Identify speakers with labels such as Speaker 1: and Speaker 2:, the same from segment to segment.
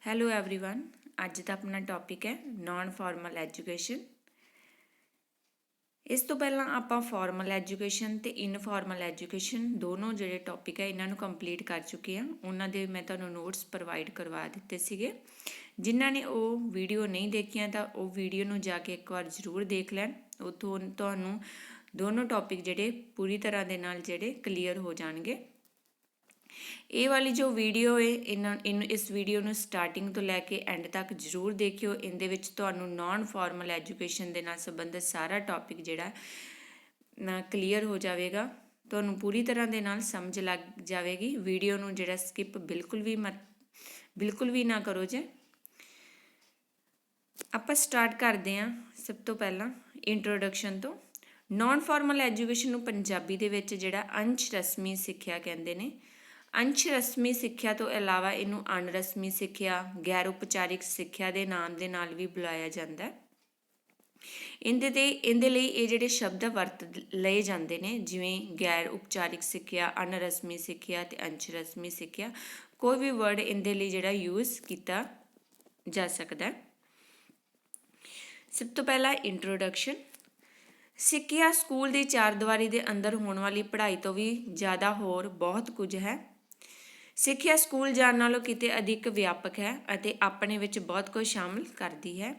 Speaker 1: Hello everyone. ਅੱਜ ਦਾ ਆਪਣਾ topic ਹੈ ਨਾਨ ਫਾਰਮਲ ਐਜੂਕੇਸ਼ਨ। ਇਸ ਤੋਂ ਪਹਿਲਾਂ ਆਪਾਂ ਫਾਰਮਲ ਐਜੂਕੇਸ਼ਨ ਤੇ ਇਨਫਾਰਮਲ ਐਜੂਕੇਸ਼ਨ ਦੋਨੋਂ ਜਿਹੜੇ ਟੌਪਿਕ ਹੈ ਇਹਨਾਂ ਨੂੰ ਕੰਪਲੀਟ ਕਰ ਚੁੱਕੇ ਹਾਂ। ਉਹਨਾਂ ਦੇ ਮੈਂ ਤੁਹਾਨੂੰ ਨੋਟਸ ਪ੍ਰੋਵਾਈਡ ਕਰਵਾ ਦਿੱਤੇ ਸੀਗੇ। ਜਿਨ੍ਹਾਂ ਨੇ ਉਹ ਵੀਡੀਓ ਨਹੀਂ ਦੇਖੀਆਂ ਤਾਂ ਉਹ ਵੀਡੀਓ ਨੂੰ ਜਾ ਕੇ ਇੱਕ ਵਾਰ ਜ਼ਰੂਰ ਦੇਖ ਲੈਣ। ਉੱਥੋਂ ਤੁਹਾਨੂੰ ਦੋਨੋਂ ਟੌਪਿਕ ਜਿਹੜੇ ਪੂਰੀ ਤਰ੍ਹਾਂ ਦੇ ਨਾਲ ਜਿਹੜੇ ਕਲੀਅਰ ਹੋ ਜਾਣਗੇ। ਇਹ ਵਾਲੀ ਜੋ ਵੀਡੀਓ ਹੈ ਇਸ ਵੀਡੀਓ ਨੂੰ ਸਟਾਰਟਿੰਗ ਤੋਂ ਲੈ ਕੇ ਐਂਡ ਤੱਕ ਜ਼ਰੂਰ ਦੇਖਿਓ। ਇਹਦੇ ਵਿੱਚ ਤੁਹਾਨੂੰ ਨਾਨ ਫਾਰਮਲ ਐਜੂਕੇਸ਼ਨ ਦੇ ਨਾਲ ਸੰਬੰਧਿਤ ਸਾਰਾ ਟੌਪਿਕ ਜਿਹੜਾ ਕਲੀਅਰ ਹੋ ਜਾਵੇਗਾ। ਤੁਹਾਨੂੰ ਪੂਰੀ ਤਰ੍ਹਾਂ ਦੇ ਨਾਲ ਸਮਝ ਲੱਗ ਜਾਵੇਗੀ। ਵੀਡੀਓ ਨੂੰ ਜਿਹੜਾ ਸਕਿਪ ਬਿਲਕੁਲ ਵੀ ਨਾ ਕਰੋ ਜੇ। ਆਪਾਂ ਸਟਾਰਟ ਕਰਦੇ ਹਾਂ ਸਭ ਤੋਂ ਪਹਿਲਾਂ ਇੰਟਰੋਡਕਸ਼ਨ ਤੋਂ। ਨਾਨ ਫਾਰਮਲ ਐਜੂਕੇਸ਼ਨ ਨੂੰ ਪੰਜਾਬੀ ਦੇ ਵਿੱਚ ਜਿਹੜਾ ਅੰਸ਼ ਰਸਮੀ ਸਿੱਖਿਆ ਕਹਿੰਦੇ ਨੇ। ਅੰਸ਼ ਰਸਮੀ ਸਿੱਖਿਆ ਤੋਂ ਇਲਾਵਾ ਇਹਨੂੰ ਅਣਰਸਮੀ ਸਿੱਖਿਆ, ਗੈਰ ਉਪਚਾਰਿਕ ਸਿੱਖਿਆ ਦੇ ਨਾਮ ਦੇ ਨਾਲ ਵੀ ਬੁਲਾਇਆ ਜਾਂਦਾ ਹੈ। ਇਹਦੇ ਲਈ ਇਹ ਜਿਹੜੇ ਸ਼ਬਦ ਵਰਤ ਲਏ ਜਾਂਦੇ ਨੇ, ਜਿਵੇਂ ਗੈਰ ਉਪਚਾਰਿਕ ਸਿੱਖਿਆ, ਅਣਰਸਮੀ ਸਿੱਖਿਆ ਅਤੇ ਅੰਸ਼ ਰਸਮੀ ਸਿੱਖਿਆ। ਕੋਈ ਵੀ ਵਰਡ ਇਹਦੇ ਲਈ ਜਿਹੜਾ ਯੂਜ਼ ਕੀਤਾ ਜਾ ਸਕਦਾ ਹੈ। ਸਭ ਤੋਂ ਪਹਿਲਾਂ ਇੰਟਰੋਡਕਸ਼ਨ। ਸਿੱਖਿਆ ਸਕੂਲ ਦੀ ਚਾਰ ਦੀਵਾਰੀ ਦੇ ਅੰਦਰ ਹੋਣ ਵਾਲੀ ਪੜ੍ਹਾਈ ਤੋਂ ਵੀ ਜ਼ਿਆਦਾ ਹੋਰ ਬਹੁਤ ਕੁਝ ਹੈ। ਸਿੱਖਿਆ ਸਕੂਲ ਜਾਣ ਨਾਲੋਂ ਕਿਤੇ ਅਧਿਕ ਵਿਆਪਕ ਹੈ ਅਤੇ ਆਪਣੇ ਵਿੱਚ ਬਹੁਤ ਕੁਝ ਸ਼ਾਮਲ ਕਰਦੀ ਹੈ।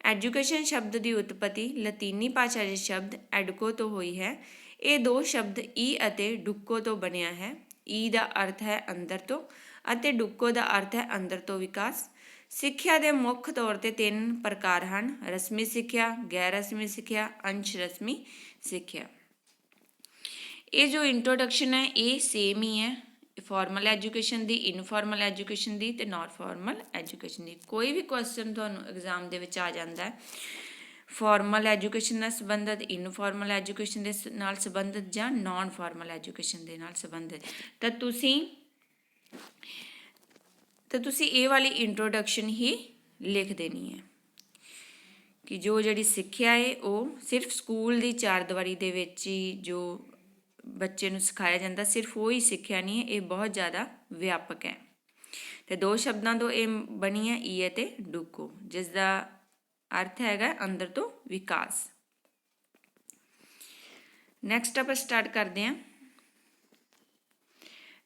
Speaker 1: ਐਜੂਕੇਸ਼ਨ ਸ਼ਬਦ ਦੀ ਉਤਪਤੀ ਲਾਤੀਨੀ ਭਾਸ਼ਾ ਦੇ ਸ਼ਬਦ ਐਡੂਕੋ ਤੋਂ ਹੋਈ ਹੈ। ਇਹ ਦੋ ਸ਼ਬਦ ਈ ਅਤੇ ਡੁੱਕੋ ਤੋਂ ਬਣਿਆ ਹੈ। ਈ ਦਾ ਅਰਥ ਹੈ ਅੰਦਰ ਤੋਂ ਅਤੇ ਡੁੱਕੋ ਦਾ ਅਰਥ ਹੈ ਅੰਦਰ ਤੋਂ ਵਿਕਾਸ। ਸਿੱਖਿਆ ਦੇ ਮੁੱਖ ਤੌਰ 'ਤੇ 3 ਪ੍ਰਕਾਰ ਹਨ: ਰਸਮੀ ਸਿੱਖਿਆ, ਗੈਰ ਰਸਮੀ ਸਿੱਖਿਆ, ਅੰਸ਼ ਰਸਮੀ ਸਿੱਖਿਆ। ਇਹ ਜੋ ਇੰਟਰੋਡਕਸ਼ਨ ਹੈ ਇਹ ਸੇਮ ਹੀ ਹੈ ਫਾਰਮਲ ਐਜੂਕੇਸ਼ਨ ਦੀ, ਇਨਫਾਰਮਲ ਐਜੂਕੇਸ਼ਨ ਦੀ ਅਤੇ ਨਾਨ ਫਾਰਮਲ ਐਜੂਕੇਸ਼ਨ ਦੀ। ਕੋਈ ਵੀ ਕੁਐਸਚਨ ਤੁਹਾਨੂੰ ਐਗਜ਼ਾਮ ਦੇ ਵਿੱਚ ਆ ਜਾਂਦਾ ਹੈ ਫਾਰਮਲ ਐਜੂਕੇਸ਼ਨ ਨਾਲ ਸੰਬੰਧਿਤ, ਇਨਫਾਰਮਲ ਐਜੂਕੇਸ਼ਨ ਦੇ ਨਾਲ ਸੰਬੰਧਿਤ ਜਾਂ ਨਾਨ ਫਾਰਮਲ ਐਜੂਕੇਸ਼ਨ ਦੇ ਨਾਲ ਸੰਬੰਧਿਤ, ਤਾਂ ਤੁਸੀਂ ਇਹ ਵਾਲੀ ਇੰਟਰੋਡਕਸ਼ਨ ਹੀ ਲਿਖ ਦੇਣੀ ਹੈ ਕਿ ਜਿਹੜੀ ਸਿੱਖਿਆ ਹੈ ਉਹ ਸਿਰਫ ਸਕੂਲ ਦੀ ਚਾਰ ਦੀਵਾਰੀ ਦੇ ਵਿੱਚ ਹੀ ਜੋ ਬੱਚੇ ਨੂੰ ਸਿਖਾਇਆ ਜਾਂਦਾ, ਸਿਰਫ ਉਹ ਹੀ ਸਿੱਖਿਆ ਨਹੀਂ ਹੈ, ਇਹ ਬਹੁਤ ਜ਼ਿਆਦਾ ਵਿਆਪਕ ਹੈ। ਅਤੇ 2 ਸ਼ਬਦਾਂ ਤੋਂ ਇਹ ਬਣੀ ਹੈ, ਈ ਅਤੇ ਡੁੱਕੋ, ਜਿਸ ਦਾ ਅਰਥ ਹੈਗਾ ਅੰਦਰ ਤੋਂ ਵਿਕਾਸ। ਨੈਕਸਟ ਆਪਾਂ ਸਟਾਰਟ ਕਰਦੇ ਹਾਂ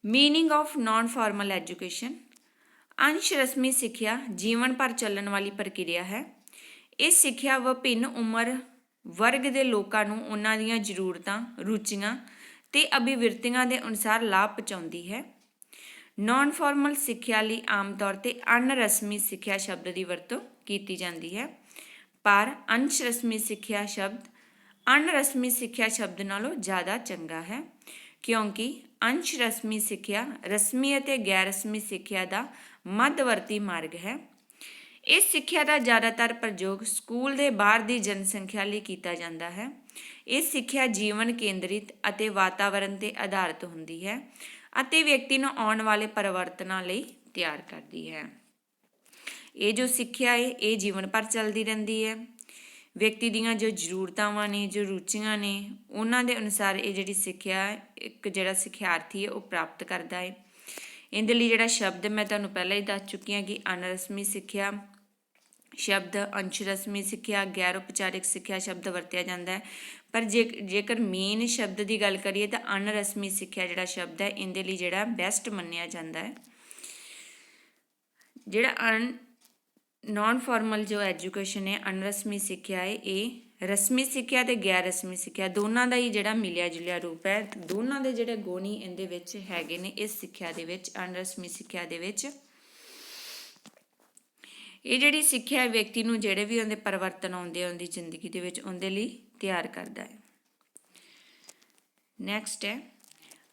Speaker 1: meaning of non formal education. ਅੰਸ਼ ਰਸਮੀ ਸਿੱਖਿਆ ਜੀਵਨ ਭਰ ਚੱਲਣ ਵਾਲੀ ਪ੍ਰਕਿਰਿਆ ਹੈ। ਇਹ ਸਿੱਖਿਆ ਵਿਭਿੰਨ ਉਮਰ ਵਰਗ ਦੇ ਲੋਕਾਂ ਨੂੰ ਉਹਨਾਂ ਦੀਆਂ ਜ਼ਰੂਰਤਾਂ, ਰੁਚੀਆਂ ਅਤੇ ਅਭਿਵਿਰਤੀਆਂ ਦੇ ਅਨੁਸਾਰ ਲਾਭ ਪਹੁੰਚਾਉਂਦੀ ਹੈ। ਨਾਨ ਫਾਰਮਲ ਸਿੱਖਿਆ ਲਈ ਆਮ ਤੌਰ 'ਤੇ ਅਣਰਸਮੀ ਸਿੱਖਿਆ ਸ਼ਬਦ ਦੀ ਵਰਤੋਂ ਕੀਤੀ ਜਾਂਦੀ ਹੈ, ਪਰ ਅੰਸ਼ ਰਸਮੀ ਸਿੱਖਿਆ ਸ਼ਬਦ ਅਣਰਸਮੀ ਸਿੱਖਿਆ ਸ਼ਬਦ ਨਾਲੋਂ ਜ਼ਿਆਦਾ ਚੰਗਾ ਹੈ, ਕਿਉਂਕਿ ਅੰਸ਼ ਰਸਮੀ ਸਿੱਖਿਆ ਰਸਮੀ ਅਤੇ ਗੈਰ ਰਸਮੀ ਸਿੱਖਿਆ ਦਾ ਮੱਧਵਰਤੀ ਮਾਰਗ ਹੈ। ਇਸ ਸਿੱਖਿਆ ਦਾ ਜ਼ਿਆਦਾਤਰ ਪ੍ਰਯੋਗ ਸਕੂਲ ਦੇ ਬਾਹਰ ਦੀ ਜਨਸੰਖਿਆ ਲਈ ਕੀਤਾ ਜਾਂਦਾ ਹੈ। ਇਹ ਸਿੱਖਿਆ ਜੀਵਨ ਕੇਂਦਰਿਤ ਅਤੇ ਵਾਤਾਵਰਣ 'ਤੇ ਆਧਾਰਿਤ ਹੁੰਦੀ ਹੈ ਅਤੇ ਵਿਅਕਤੀ ਨੂੰ ਆਉਣ ਵਾਲੇ ਪਰਿਵਰਤਨਾਂ ਲਈ ਤਿਆਰ ਕਰਦੀ ਹੈ। ਇਹ ਜੋ ਸਿੱਖਿਆ ਹੈ ਇਹ ਜੀਵਨ ਭਰ ਚੱਲਦੀ ਰਹਿੰਦੀ ਹੈ। ਵਿਅਕਤੀ ਦੀਆਂ ਜੋ ਜ਼ਰੂਰਤਾਂ ਨੇ, ਜੋ ਰੁਚੀਆਂ ਨੇ, ਉਹਨਾਂ ਦੇ ਅਨੁਸਾਰ ਇਹ ਜਿਹੜੀ ਸਿੱਖਿਆ ਇੱਕ ਜਿਹੜਾ ਸਿੱਖਿਆਰਥੀ ਹੈ ਉਹ ਪ੍ਰਾਪਤ ਕਰਦਾ ਹੈ। ਇਹਦੇ ਲਈ ਜਿਹੜਾ ਸ਼ਬਦ ਮੈਂ ਤੁਹਾਨੂੰ ਪਹਿਲਾਂ ਹੀ ਦੱਸ ਚੁੱਕੀ ਹਾਂ ਕਿ ਅਣਰਸਮੀ ਸਿੱਖਿਆ ਸ਼ਬਦ, ਅੰਸ਼ ਰਸਮੀ ਸਿੱਖਿਆ, ਗੈਰ ਉਪਚਾਰਿਕ ਸਿੱਖਿਆ ਸ਼ਬਦ ਵਰਤਿਆ ਜਾਂਦਾ ਹੈ। ਪਰ ਜੇਕਰ ਮੇਨ ਸ਼ਬਦ ਦੀ ਗੱਲ ਕਰੀਏ ਤਾਂ ਅਣਰਸਮੀ ਸਿੱਖਿਆ ਜਿਹੜਾ ਸ਼ਬਦ ਹੈ ਇਹਦੇ ਲਈ ਜਿਹੜਾ ਬੈਸਟ ਮੰਨਿਆ ਜਾਂਦਾ ਹੈ। ਜਿਹੜਾ ਨਾਨ ਫਾਰਮਲ ਜੋ ਐਜੂਕੇਸ਼ਨ ਹੈ, ਅਣਰਸਮੀ ਸਿੱਖਿਆ ਹੈ, ਇਹ ਰਸਮੀ ਸਿੱਖਿਆ ਅਤੇ ਗੈਰ ਰਸਮੀ ਸਿੱਖਿਆ ਦੋਨਾਂ ਦਾ ਹੀ ਜਿਹੜਾ ਮਿਲਿਆ ਜੁਲਿਆ ਰੂਪ ਹੈ। ਦੋਨਾਂ ਦੇ ਜਿਹੜੇ ਗੁਣ ਹੀ ਇਹਦੇ ਵਿੱਚ ਹੈਗੇ ਨੇ ਇਸ ਸਿੱਖਿਆ ਦੇ ਵਿੱਚ, ਅਣਰਸਮੀ ਸਿੱਖਿਆ ਦੇ ਵਿੱਚ। ਇਹ ਜਿਹੜੀ ਸਿੱਖਿਆ ਵਿਅਕਤੀ ਨੂੰ ਜਿਹੜੇ ਵੀ ਉਹਦੇ ਪਰਿਵਰਤਨ ਆਉਂਦੇ ਆ ਉਹਦੀ ਜ਼ਿੰਦਗੀ ਦੇ ਵਿੱਚ ਉਹਦੇ ਲਈ ਤਿਆਰ ਕਰਦਾ ਹੈ। ਨੈਕਸਟ ਹੈ,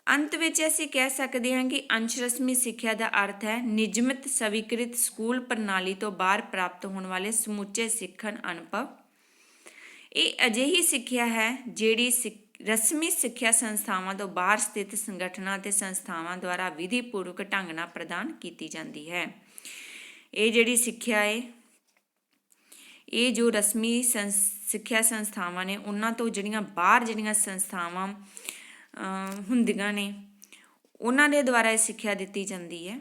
Speaker 1: ਅੰਤ ਵਿੱਚ ਅਸੀਂ ਕਹਿ ਸਕਦੇ ਹਾਂ ਕਿ ਅੰਸ਼ ਰਸਮੀ ਸਿੱਖਿਆ ਦਾ ਅਰਥ ਹੈ ਨਿਯਮਿਤ ਸਵੀਕ੍ਰਿਤ ਸਕੂਲ ਪ੍ਰਣਾਲੀ ਤੋਂ ਬਾਹਰ ਪ੍ਰਾਪਤ ਹੋਣ ਵਾਲੇ ਸਮੁੱਚੇ ਸਿੱਖਣ ਅਨੁਭਵ। ਇਹ ਅਜਿਹੀ ਸਿੱਖਿਆ ਹੈ ਜਿਹੜੀ ਰਸਮੀ ਸਿੱਖਿਆ ਸੰਸਥਾਵਾਂ ਤੋਂ ਬਾਹਰ ਸਥਿਤ ਸੰਗਠਨਾਂ ਅਤੇ ਸੰਸਥਾਵਾਂ ਦੁਆਰਾ ਵਿਧੀਪੂਰਵਕ ਢੰਗ ਨਾਲ ਪ੍ਰਦਾਨ ਕੀਤੀ ਜਾਂਦੀ ਹੈ। ਇਹ ਜਿਹੜੀ ਸਿੱਖਿਆ ਹੈ ਇਹ ਜੋ ਰਸਮੀ ਸਿੱਖਿਆ ਸੰਸਥਾਵਾਂ ਨੇ ਉਹਨਾਂ ਤੋਂ ਜਿਹੜੀਆਂ ਬਾਹਰ ਜਿਹੜੀਆਂ ਸੰਸਥਾਵਾਂ ਹੁੰਦੀਆਂ ਨੇ ਉਹਨਾਂ ਦੇ ਦੁਆਰਾ ਇਹ ਸਿੱਖਿਆ ਦਿੱਤੀ ਜਾਂਦੀ ਹੈ।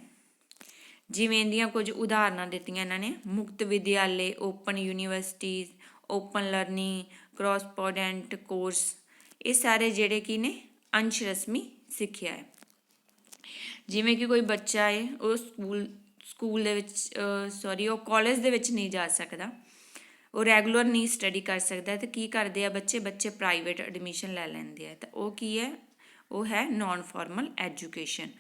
Speaker 1: ਜਿਵੇਂ ਇਹਦੀਆਂ ਕੁਝ ਉਦਾਹਰਨਾਂ ਦਿੱਤੀਆਂ ਇਹਨਾਂ ਨੇ, ਮੁਕਤ ਵਿਦਿਆਲੇ, open universities, open learning, correspondent course, ਇਹ ਸਾਰੇ ਜਿਹੜੇ ਕੀ ਨੇ ਅੰਸ਼ ਰਸਮੀ ਸਿੱਖਿਆ ਹੈ। ਜਿਵੇਂ ਕਿ ਕੋਈ ਬੱਚਾ ਹੈ ਉਹ ਸਕੂਲ ਦੇ ਵਿੱਚ ਉਹ ਕਾਲਜ ਦੇ ਵਿੱਚ ਨਹੀਂ ਜਾ ਸਕਦਾ, ਉਹ ਰੈਗੂਲਰ ਨਹੀਂ ਸਟੱਡੀ ਕਰ ਸਕਦਾ, ਤਾਂ ਕੀ ਕਰਦੇ ਆ ਬੱਚੇ ਪ੍ਰਾਈਵੇਟ ਐਡਮਿਸ਼ਨ ਲੈ ਲੈਂਦੇ ਆ, ਤਾਂ ਉਹ ਕੀ ਹੈ, ਉਹ ਹੈ ਨੋਨ ਫਾਰਮਲ ਐਜੂਕੇਸ਼ਨ।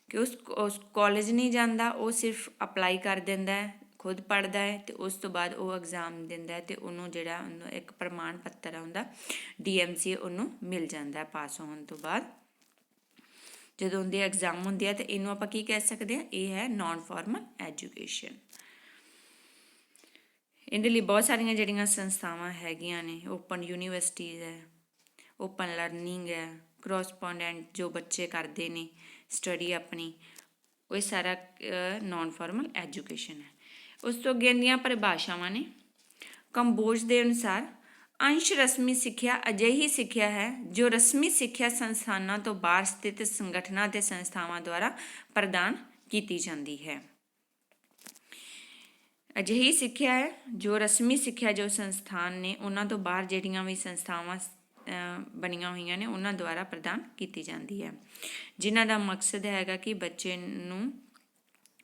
Speaker 1: ਕਿ ਉਸ ਕਾਲਜ ਨਹੀਂ ਜਾਂਦਾ, ਉਹ ਸਿਰਫ ਅਪਲਾਈ ਕਰ ਦਿੰਦਾ ਹੈ, ਖੁਦ ਪੜ੍ਹਦਾ ਹੈ, ਅਤੇ ਉਸ ਤੋਂ ਬਾਅਦ ਉਹ ਐਗਜ਼ਾਮ ਦਿੰਦਾ ਅਤੇ ਉਹਨੂੰ ਜਿਹੜਾ ਉਹਨੂੰ ਇੱਕ ਪ੍ਰਮਾਣ ਪੱਤਰ ਆਉਂਦਾ DMC ਉਹਨੂੰ ਮਿਲ ਜਾਂਦਾ ਪਾਸ ਹੋਣ ਤੋਂ ਬਾਅਦ। ਜਦੋਂ ਉਹਦੇ ਐਗਜ਼ਾਮ ਹੁੰਦੇ ਆ ਤਾਂ ਇਹਨੂੰ ਆਪਾਂ ਕੀ ਕਹਿ ਸਕਦੇ ਹਾਂ, ਇਹ ਹੈ ਨੋਨ ਫਾਰਮਲ ਐਜੂਕੇਸ਼ਨ। ਇਹਦੇ ਲਈ ਬਹੁਤ ਸਾਰੀਆਂ ਜਿਹੜੀਆਂ ਸੰਸਥਾਵਾਂ ਹੈਗੀਆਂ ਨੇ, ਓਪਨ ਯੂਨੀਵਰਸਿਟੀਜ਼ ਹੈ, ਓਪਨ ਲਰਨਿੰਗ ਹੈ, ਕਰੋਸਪੋਂਡੈਂਟ ਜੋ ਬੱਚੇ ਕਰਦੇ ਨੇ ਸਟੱਡੀ ਆਪਣੀ, ਉਹ ਸਾਰਾ ਨੋਨ ਫਾਰਮਲ ਐਜੂਕੇਸ਼ਨ ਹੈ। ਉਸ ਤੋਂ ਅੱਗੇ ਦੀਆਂ ਪਰਿਭਾਸ਼ਾਵਾਂ ਨੇ। ਕੰਬੋਜ ਦੇ ਅਨੁਸਾਰ ਅੰਸ਼ ਰਸਮੀ ਸਿੱਖਿਆ ਅਜਿਹੀ ਸਿੱਖਿਆ ਹੈ ਜੋ ਰਸਮੀ ਸਿੱਖਿਆ ਸੰਸਥਾਨਾਂ ਤੋਂ ਬਾਹਰ ਸਥਿਤ ਸੰਗਠਨਾਂ ਅਤੇ ਸੰਸਥਾਵਾਂ ਦੁਆਰਾ ਪ੍ਰਦਾਨ ਕੀਤੀ ਜਾਂਦੀ ਹੈ। ਅਜਿਹੀ ਸਿੱਖਿਆ ਹੈ ਜੋ ਰਸਮੀ ਸਿੱਖਿਆ ਜੋ ਸੰਸਥਾਨ ਨੇ ਉਹਨਾਂ ਤੋਂ ਬਾਹਰ ਜਿਹੜੀਆਂ ਵੀ ਸੰਸਥਾਵਾਂ ਬਣੀਆਂ ਹੋਈਆਂ ਨੇ ਉਹਨਾਂ ਦੁਆਰਾ ਪ੍ਰਦਾਨ ਕੀਤੀ ਜਾਂਦੀ ਹੈ, ਜਿਨ੍ਹਾਂ ਦਾ ਮਕਸਦ ਹੈਗਾ ਕਿ ਬੱਚੇ ਨੂੰ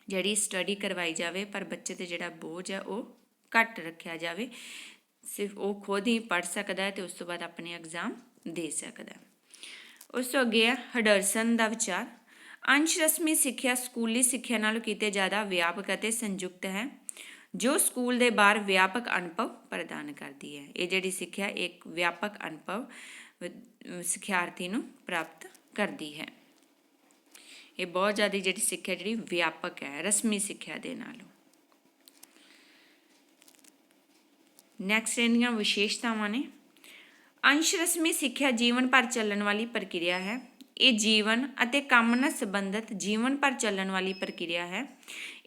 Speaker 1: ਜਿਹੜੀ ਸਟੱਡੀ ਕਰਵਾਈ ਜਾਵੇ, ਪਰ ਬੱਚੇ 'ਤੇ ਜਿਹੜਾ ਬੋਝ ਹੈ ਉਹ ਘੱਟ ਰੱਖਿਆ ਜਾਵੇ, ਸਿਰਫ ਉਹ ਖੁਦ ਹੀ ਪੜ੍ਹ ਸਕਦਾ ਹੈ ਅਤੇ ਉਸ ਤੋਂ ਬਾਅਦ ਆਪਣੇ ਐਗਜ਼ਾਮ ਦੇ ਸਕਦਾ। ਉਸ ਤੋਂ ਅੱਗੇ ਹੈ ਹਡਰਸਨ ਦਾ ਵਿਚਾਰ। ਅੰਸ਼ ਰਸਮੀ ਸਿੱਖਿਆ ਸਕੂਲੀ ਸਿੱਖਿਆ ਨਾਲੋਂ ਕਿਤੇ ਜ਼ਿਆਦਾ ਵਿਆਪਕ ਅਤੇ ਸੰਯੁਕਤ ਹੈ, ਜੋ ਸਕੂਲ ਦੇ ਬਾਹਰ ਵਿਆਪਕ ਅਨੁਭਵ ਪ੍ਰਦਾਨ ਕਰਦੀ ਹੈ। ਇਹ ਜਿਹੜੀ ਸਿੱਖਿਆ ਇੱਕ ਵਿਆਪਕ ਅਨੁਭਵ ਸਿੱਖਿਆਰਥੀ ਨੂੰ ਪ੍ਰਾਪਤ ਕਰਦੀ ਹੈ। ਇਹ ਬਹੁਤ ਜ਼ਿਆਦਾ ਜਿਹੜੀ ਸਿੱਖਿਆ ਜਿਹੜੀ ਵਿਆਪਕ ਹੈ ਰਸਮੀ ਸਿੱਖਿਆ ਦੇ ਨਾਲੋਂ। ਨੈਕਸਟ ਇਹਦੀਆਂ ਵਿਸ਼ੇਸ਼ਤਾਵਾਂ ਨੇ। ਅੰਸ਼ ਰਸਮੀ ਸਿੱਖਿਆ ਜੀਵਨ ਭਰ ਚੱਲਣ ਵਾਲੀ ਪ੍ਰਕਿਰਿਆ ਹੈ। ਇਹ ਜੀਵਨ ਅਤੇ ਕੰਮ ਨਾਲ ਸੰਬੰਧਿਤ ਜੀਵਨ ਭਰ ਚੱਲਣ ਵਾਲੀ ਪ੍ਰਕਿਰਿਆ ਹੈ।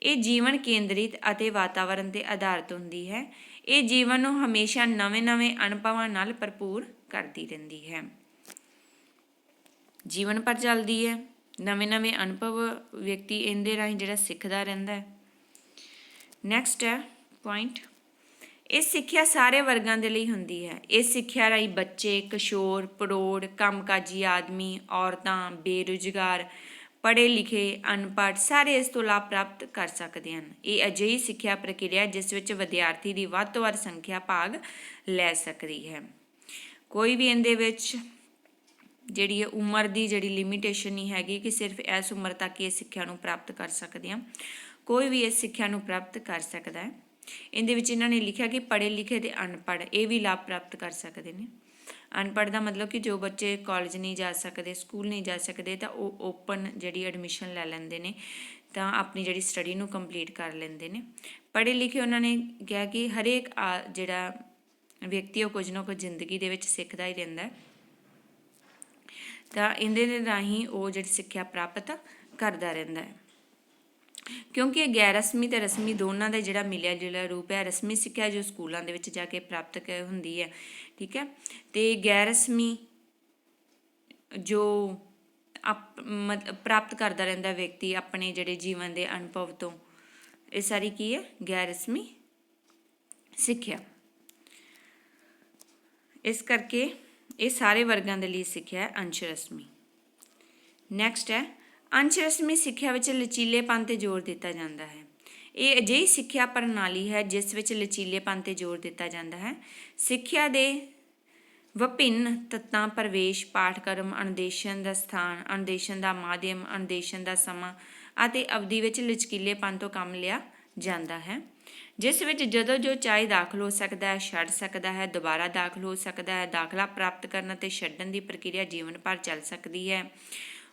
Speaker 1: ਇਹ ਜੀਵਨ ਕੇਂਦਰਿਤ ਅਤੇ ਵਾਤਾਵਰਣ 'ਤੇ ਆਧਾਰਿਤ ਹੁੰਦੀ ਹੈ। ਇਹ ਜੀਵਨ ਨੂੰ ਹਮੇਸ਼ਾ ਨਵੇਂ ਅਨੁਭਵਾਂ ਨਾਲ ਭਰਪੂਰ ਕਰਦੀ ਰਹਿੰਦੀ ਹੈ। ਜੀਵਨ ਭਰ ਚੱਲਦੀ ਹੈ, ਨਵੇਂ ਅਨੁਭਵ ਵਿਅਕਤੀ ਇਹਦੇ ਰਾਹੀਂ ਜਿਹੜਾ ਸਿੱਖਦਾ ਰਹਿੰਦਾ ਹੈ। ਨੈਕਸਟ ਹੈ ਪੁਆਇੰਟ, ਇਹ ਸਿੱਖਿਆ ਸਾਰੇ ਵਰਗਾਂ ਦੇ ਲਈ ਹੁੰਦੀ ਹੈ। ਇਸ ਸਿੱਖਿਆ ਰਾਹੀਂ ਬੱਚੇ, ਕਿਸ਼ੋਰ, ਪ੍ਰੌੜ, ਕੰਮਕਾਜੀ ਆਦਮੀ, ਔਰਤਾਂ, ਬੇਰੁਜ਼ਗਾਰ, ਪੜ੍ਹੇ ਲਿਖੇ, ਅਨਪੜ੍ਹ ਸਾਰੇ ਇਸ ਤੋਂ ਲਾਭ ਪ੍ਰਾਪਤ ਕਰ ਸਕਦੇ ਹਨ। ਇਹ ਅਜਿਹੀ ਸਿੱਖਿਆ ਪ੍ਰਕਿਰਿਆ ਜਿਸ ਵਿੱਚ ਵਿਦਿਆਰਥੀ ਦੀ ਵੱਧ ਤੋਂ ਵੱਧ ਸੰਖਿਆ ਭਾਗ ਲੈ ਸਕਦੀ ਹੈ। ਕੋਈ ਵੀ ਇਹਦੇ ਵਿੱਚ ਜਿਹੜੀ ਹੈ ਉਮਰ ਦੀ ਜਿਹੜੀ ਲਿਮੀਟੇਸ਼ਨ ਨਹੀਂ ਹੈਗੀ ਕਿ ਸਿਰਫ ਇਸ ਉਮਰ ਤੱਕ ਇਹ ਸਿੱਖਿਆ ਨੂੰ ਪ੍ਰਾਪਤ ਕਰ ਸਕਦੇ ਹਾਂ, ਕੋਈ ਵੀ ਇਸ ਸਿੱਖਿਆ ਨੂੰ ਪ੍ਰਾਪਤ ਕਰ ਸਕਦਾ ਹੈ। ਇਹਦੇ ਵਿੱਚ ਇਹਨਾਂ ਨੇ ਲਿਖਿਆ ਕਿ ਪੜ੍ਹੇ ਲਿਖੇ ਅਤੇ ਅਨਪੜ੍ਹ ਇਹ ਵੀ ਲਾਭ ਪ੍ਰਾਪਤ ਕਰ ਸਕਦੇ ਨੇ। ਅਨਪੜ੍ਹ ਦਾ ਮਤਲਬ ਕਿ ਜੋ ਬੱਚੇ ਕਾਲਜ ਨਹੀਂ ਜਾ ਸਕਦੇ, ਸਕੂਲ ਨਹੀਂ ਜਾ ਸਕਦੇ, ਤਾਂ ਉਹ ਓਪਨ ਜਿਹੜੀ ਐਡਮਿਸ਼ਨ ਲੈ ਲੈਂਦੇ ਨੇ, ਤਾਂ ਆਪਣੀ ਜਿਹੜੀ ਸਟੱਡੀ ਨੂੰ ਕੰਪਲੀਟ ਕਰ ਲੈਂਦੇ ਨੇ। ਪੜ੍ਹੇ ਲਿਖੇ ਉਹਨਾਂ ਨੇ ਕਿਹਾ ਕਿ ਹਰੇਕ ਜਿਹੜਾ ਵਿਅਕਤੀ ਉਹ ਕੁਝ ਨਾ ਕੁਝ ਜ਼ਿੰਦਗੀ ਦੇ ਵਿੱਚ ਸਿੱਖਦਾ ਹੀ ਰਹਿੰਦਾ, ਤਾਂ ਇਹਦੇ ਦੇ ਰਾਹੀਂ ਉਹ ਜਿਹੜੀ ਸਿੱਖਿਆ ਪ੍ਰਾਪਤ ਕਰਦਾ ਰਹਿੰਦਾ ਹੈ। ਕਿਉਂਕਿ ਇਹ ਗੈਰ ਰਸਮੀ ਅਤੇ ਰਸਮੀ ਦੋਨਾਂ ਦਾ ਜਿਹੜਾ ਮਿਲਿਆ ਜੁਲਿਆ ਰੂਪ ਹੈ। ਰਸਮੀ ਸਿੱਖਿਆ ਜੋ ਸਕੂਲਾਂ ਦੇ ਵਿੱਚ ਜਾ ਕੇ ਪ੍ਰਾਪਤ ਹੁੰਦੀ ਹੈ, ਠੀਕ ਹੈ, ਅਤੇ ਗੈਰ ਰਸਮੀ ਜੋ ਪ੍ਰਾਪਤ ਕਰਦਾ ਰਹਿੰਦਾ ਵਿਅਕਤੀ ਆਪਣੇ ਜਿਹੜੇ ਜੀਵਨ ਦੇ ਅਨੁਭਵ ਤੋਂ। ਇਹ ਸਾਰੀ ਕੀ ਹੈ, ਗੈਰ ਰਸਮੀ ਸਿੱਖਿਆ। ਇਸ ਕਰਕੇ ਇਹ ਸਾਰੇ ਵਰਗਾਂ ਦੇ ਲਈ ਸਿੱਖਿਆ ਹੈ ਅੰਸ਼ ਰਸਮੀ। ਨੈਕਸਟ ਹੈ ਅੰਸ਼ ਰਸਮੀ ਸਿੱਖਿਆ ਵਿੱਚ ਲਚੀਲੇਪਨ 'ਤੇ ਜ਼ੋਰ ਦਿੱਤਾ ਜਾਂਦਾ ਹੈ। ਇਹ ਅਜਿਹੀ ਸਿੱਖਿਆ ਪ੍ਰਣਾਲੀ ਹੈ ਜਿਸ ਵਿੱਚ ਲਚੀਲੇਪਨ 'ਤੇ ਜ਼ੋਰ ਦਿੱਤਾ ਜਾਂਦਾ ਹੈ। ਸਿੱਖਿਆ ਦੇ ਵਿਭਿੰਨ ਤੱਤਾਂ ਪ੍ਰਵੇਸ਼, ਪਾਠਕ੍ਰਮ, ਅਨੁਦੇਸ਼ਨ ਦਾ ਸਥਾਨ, ਅਨੁਦੇਸ਼ਨ ਦਾ ਮਾਧਿਅਮ, ਅਨੁਦੇਸ਼ਨ ਦਾ ਸਮਾਂ ਅਤੇ ਅਵਧੀ ਵਿੱਚ ਲਚਕੀਲੇਪਨ ਤੋਂ ਕੰਮ ਲਿਆ ਜਾਂਦਾ ਹੈ, ਜਿਸ ਵਿੱਚ ਜਦੋਂ ਜੋ ਚਾਹੇ ਦਾਖਲ ਹੋ ਸਕਦਾ ਹੈ, ਛੱਡ ਸਕਦਾ ਹੈ, ਦੁਬਾਰਾ ਦਾਖਲ ਹੋ ਸਕਦਾ ਹੈ। ਦਾਖਲਾ ਪ੍ਰਾਪਤ ਕਰਨ ਅਤੇ ਛੱਡਣ ਦੀ ਪ੍ਰਕਿਰਿਆ ਜੀਵਨ ਭਰ ਚੱਲ ਸਕਦੀ ਹੈ।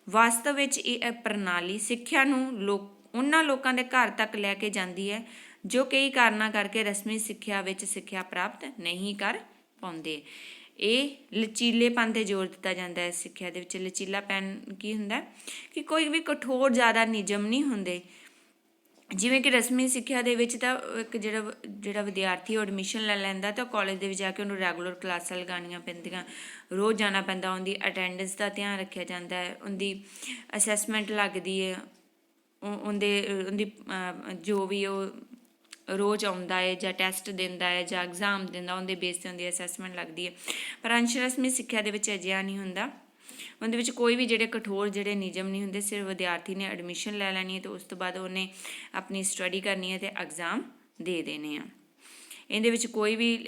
Speaker 1: ਵਾਸਤਵ ਵਿੱਚ ਇਹ ਪ੍ਰਣਾਲੀ ਸਿੱਖਿਆ ਨੂੰ ਉਹਨਾਂ ਲੋਕਾਂ ਦੇ ਘਰ ਤੱਕ ਲੈ ਕੇ ਜਾਂਦੀ ਹੈ ਜੋ ਕਈ ਕਾਰਨਾਂ ਕਰਕੇ ਰਸਮੀ ਸਿੱਖਿਆ ਵਿੱਚ ਸਿੱਖਿਆ ਪ੍ਰਾਪਤ ਨਹੀਂ ਕਰ ਪਾਉਂਦੇ। ਇਹ ਲਚੀਲੇਪਨ 'ਤੇ ਜ਼ੋਰ ਦਿੱਤਾ ਜਾਂਦਾ ਹੈ। ਸਿੱਖਿਆ ਦੇ ਵਿੱਚ ਲਚੀਲਾਪਨ ਕੀ ਹੁੰਦਾ ਕਿ ਕੋਈ ਵੀ ਕਠੋਰ ਜ਼ਿਆਦਾ ਨਿਯਮ ਨਹੀਂ ਹੁੰਦੇ। ਜਿਵੇਂ ਕਿ ਰਸਮੀ ਸਿੱਖਿਆ ਦੇ ਵਿੱਚ ਤਾਂ ਇੱਕ ਜਿਹੜਾ ਵਿਦਿਆਰਥੀ ਉਹ ਐਡਮਿਸ਼ਨ ਲੈ ਲੈਂਦਾ ਤਾਂ ਕਾਲਜ ਦੇ ਵਿੱਚ ਜਾ ਕੇ ਉਹਨੂੰ ਰੈਗੂਲਰ ਕਲਾਸਾਂ ਲਗਾਉਣੀਆਂ ਪੈਂਦੀਆਂ, ਰੋਜ਼ ਜਾਣਾ ਪੈਂਦਾ, ਉਹਦੀ ਅਟੈਂਡੈਂਸ ਦਾ ਧਿਆਨ ਰੱਖਿਆ ਜਾਂਦਾ ਹੈ, ਉਹਦੀ ਅਸੈਸਮੈਂਟ ਲੱਗਦੀ ਹੈ, ਉਹਦੀ ਜੋ ਵੀ ਉਹ ਰੋਜ਼ ਆਉਂਦਾ ਹੈ ਜਾਂ ਟੈਸਟ ਦਿੰਦਾ ਹੈ ਜਾਂ ਐਗਜ਼ਾਮ ਦਿੰਦਾ, ਉਹਦੇ ਬੇਸ 'ਤੇ ਉਹਦੀ ਅਸੈਸਮੈਂਟ ਲੱਗਦੀ ਹੈ। ਪਰ ਅੰਸ਼ ਰਸਮੀ ਸਿੱਖਿਆ ਦੇ ਵਿੱਚ ਅਜਿਹਾ ਨਹੀਂ ਹੁੰਦਾ। ਉਹਦੇ ਵਿੱਚ ਕੋਈ ਵੀ ਜਿਹੜੇ ਕਠੋਰ ਜਿਹੜੇ ਨਿਯਮ ਨਹੀਂ ਹੁੰਦੇ। ਸਿਰਫ ਵਿਦਿਆਰਥੀ ਨੇ ਐਡਮਿਸ਼ਨ ਲੈ ਲੈਣੀ ਹੈ ਅਤੇ ਉਸ ਤੋਂ ਬਾਅਦ ਉਹਨੇ ਆਪਣੀ ਸਟੱਡੀ ਕਰਨੀ ਹੈ ਅਤੇ ਐਗਜ਼ਾਮ ਦੇ ਦੇਣੇ ਆ। ਇਹਦੇ ਵਿੱਚ ਕੋਈ ਵੀ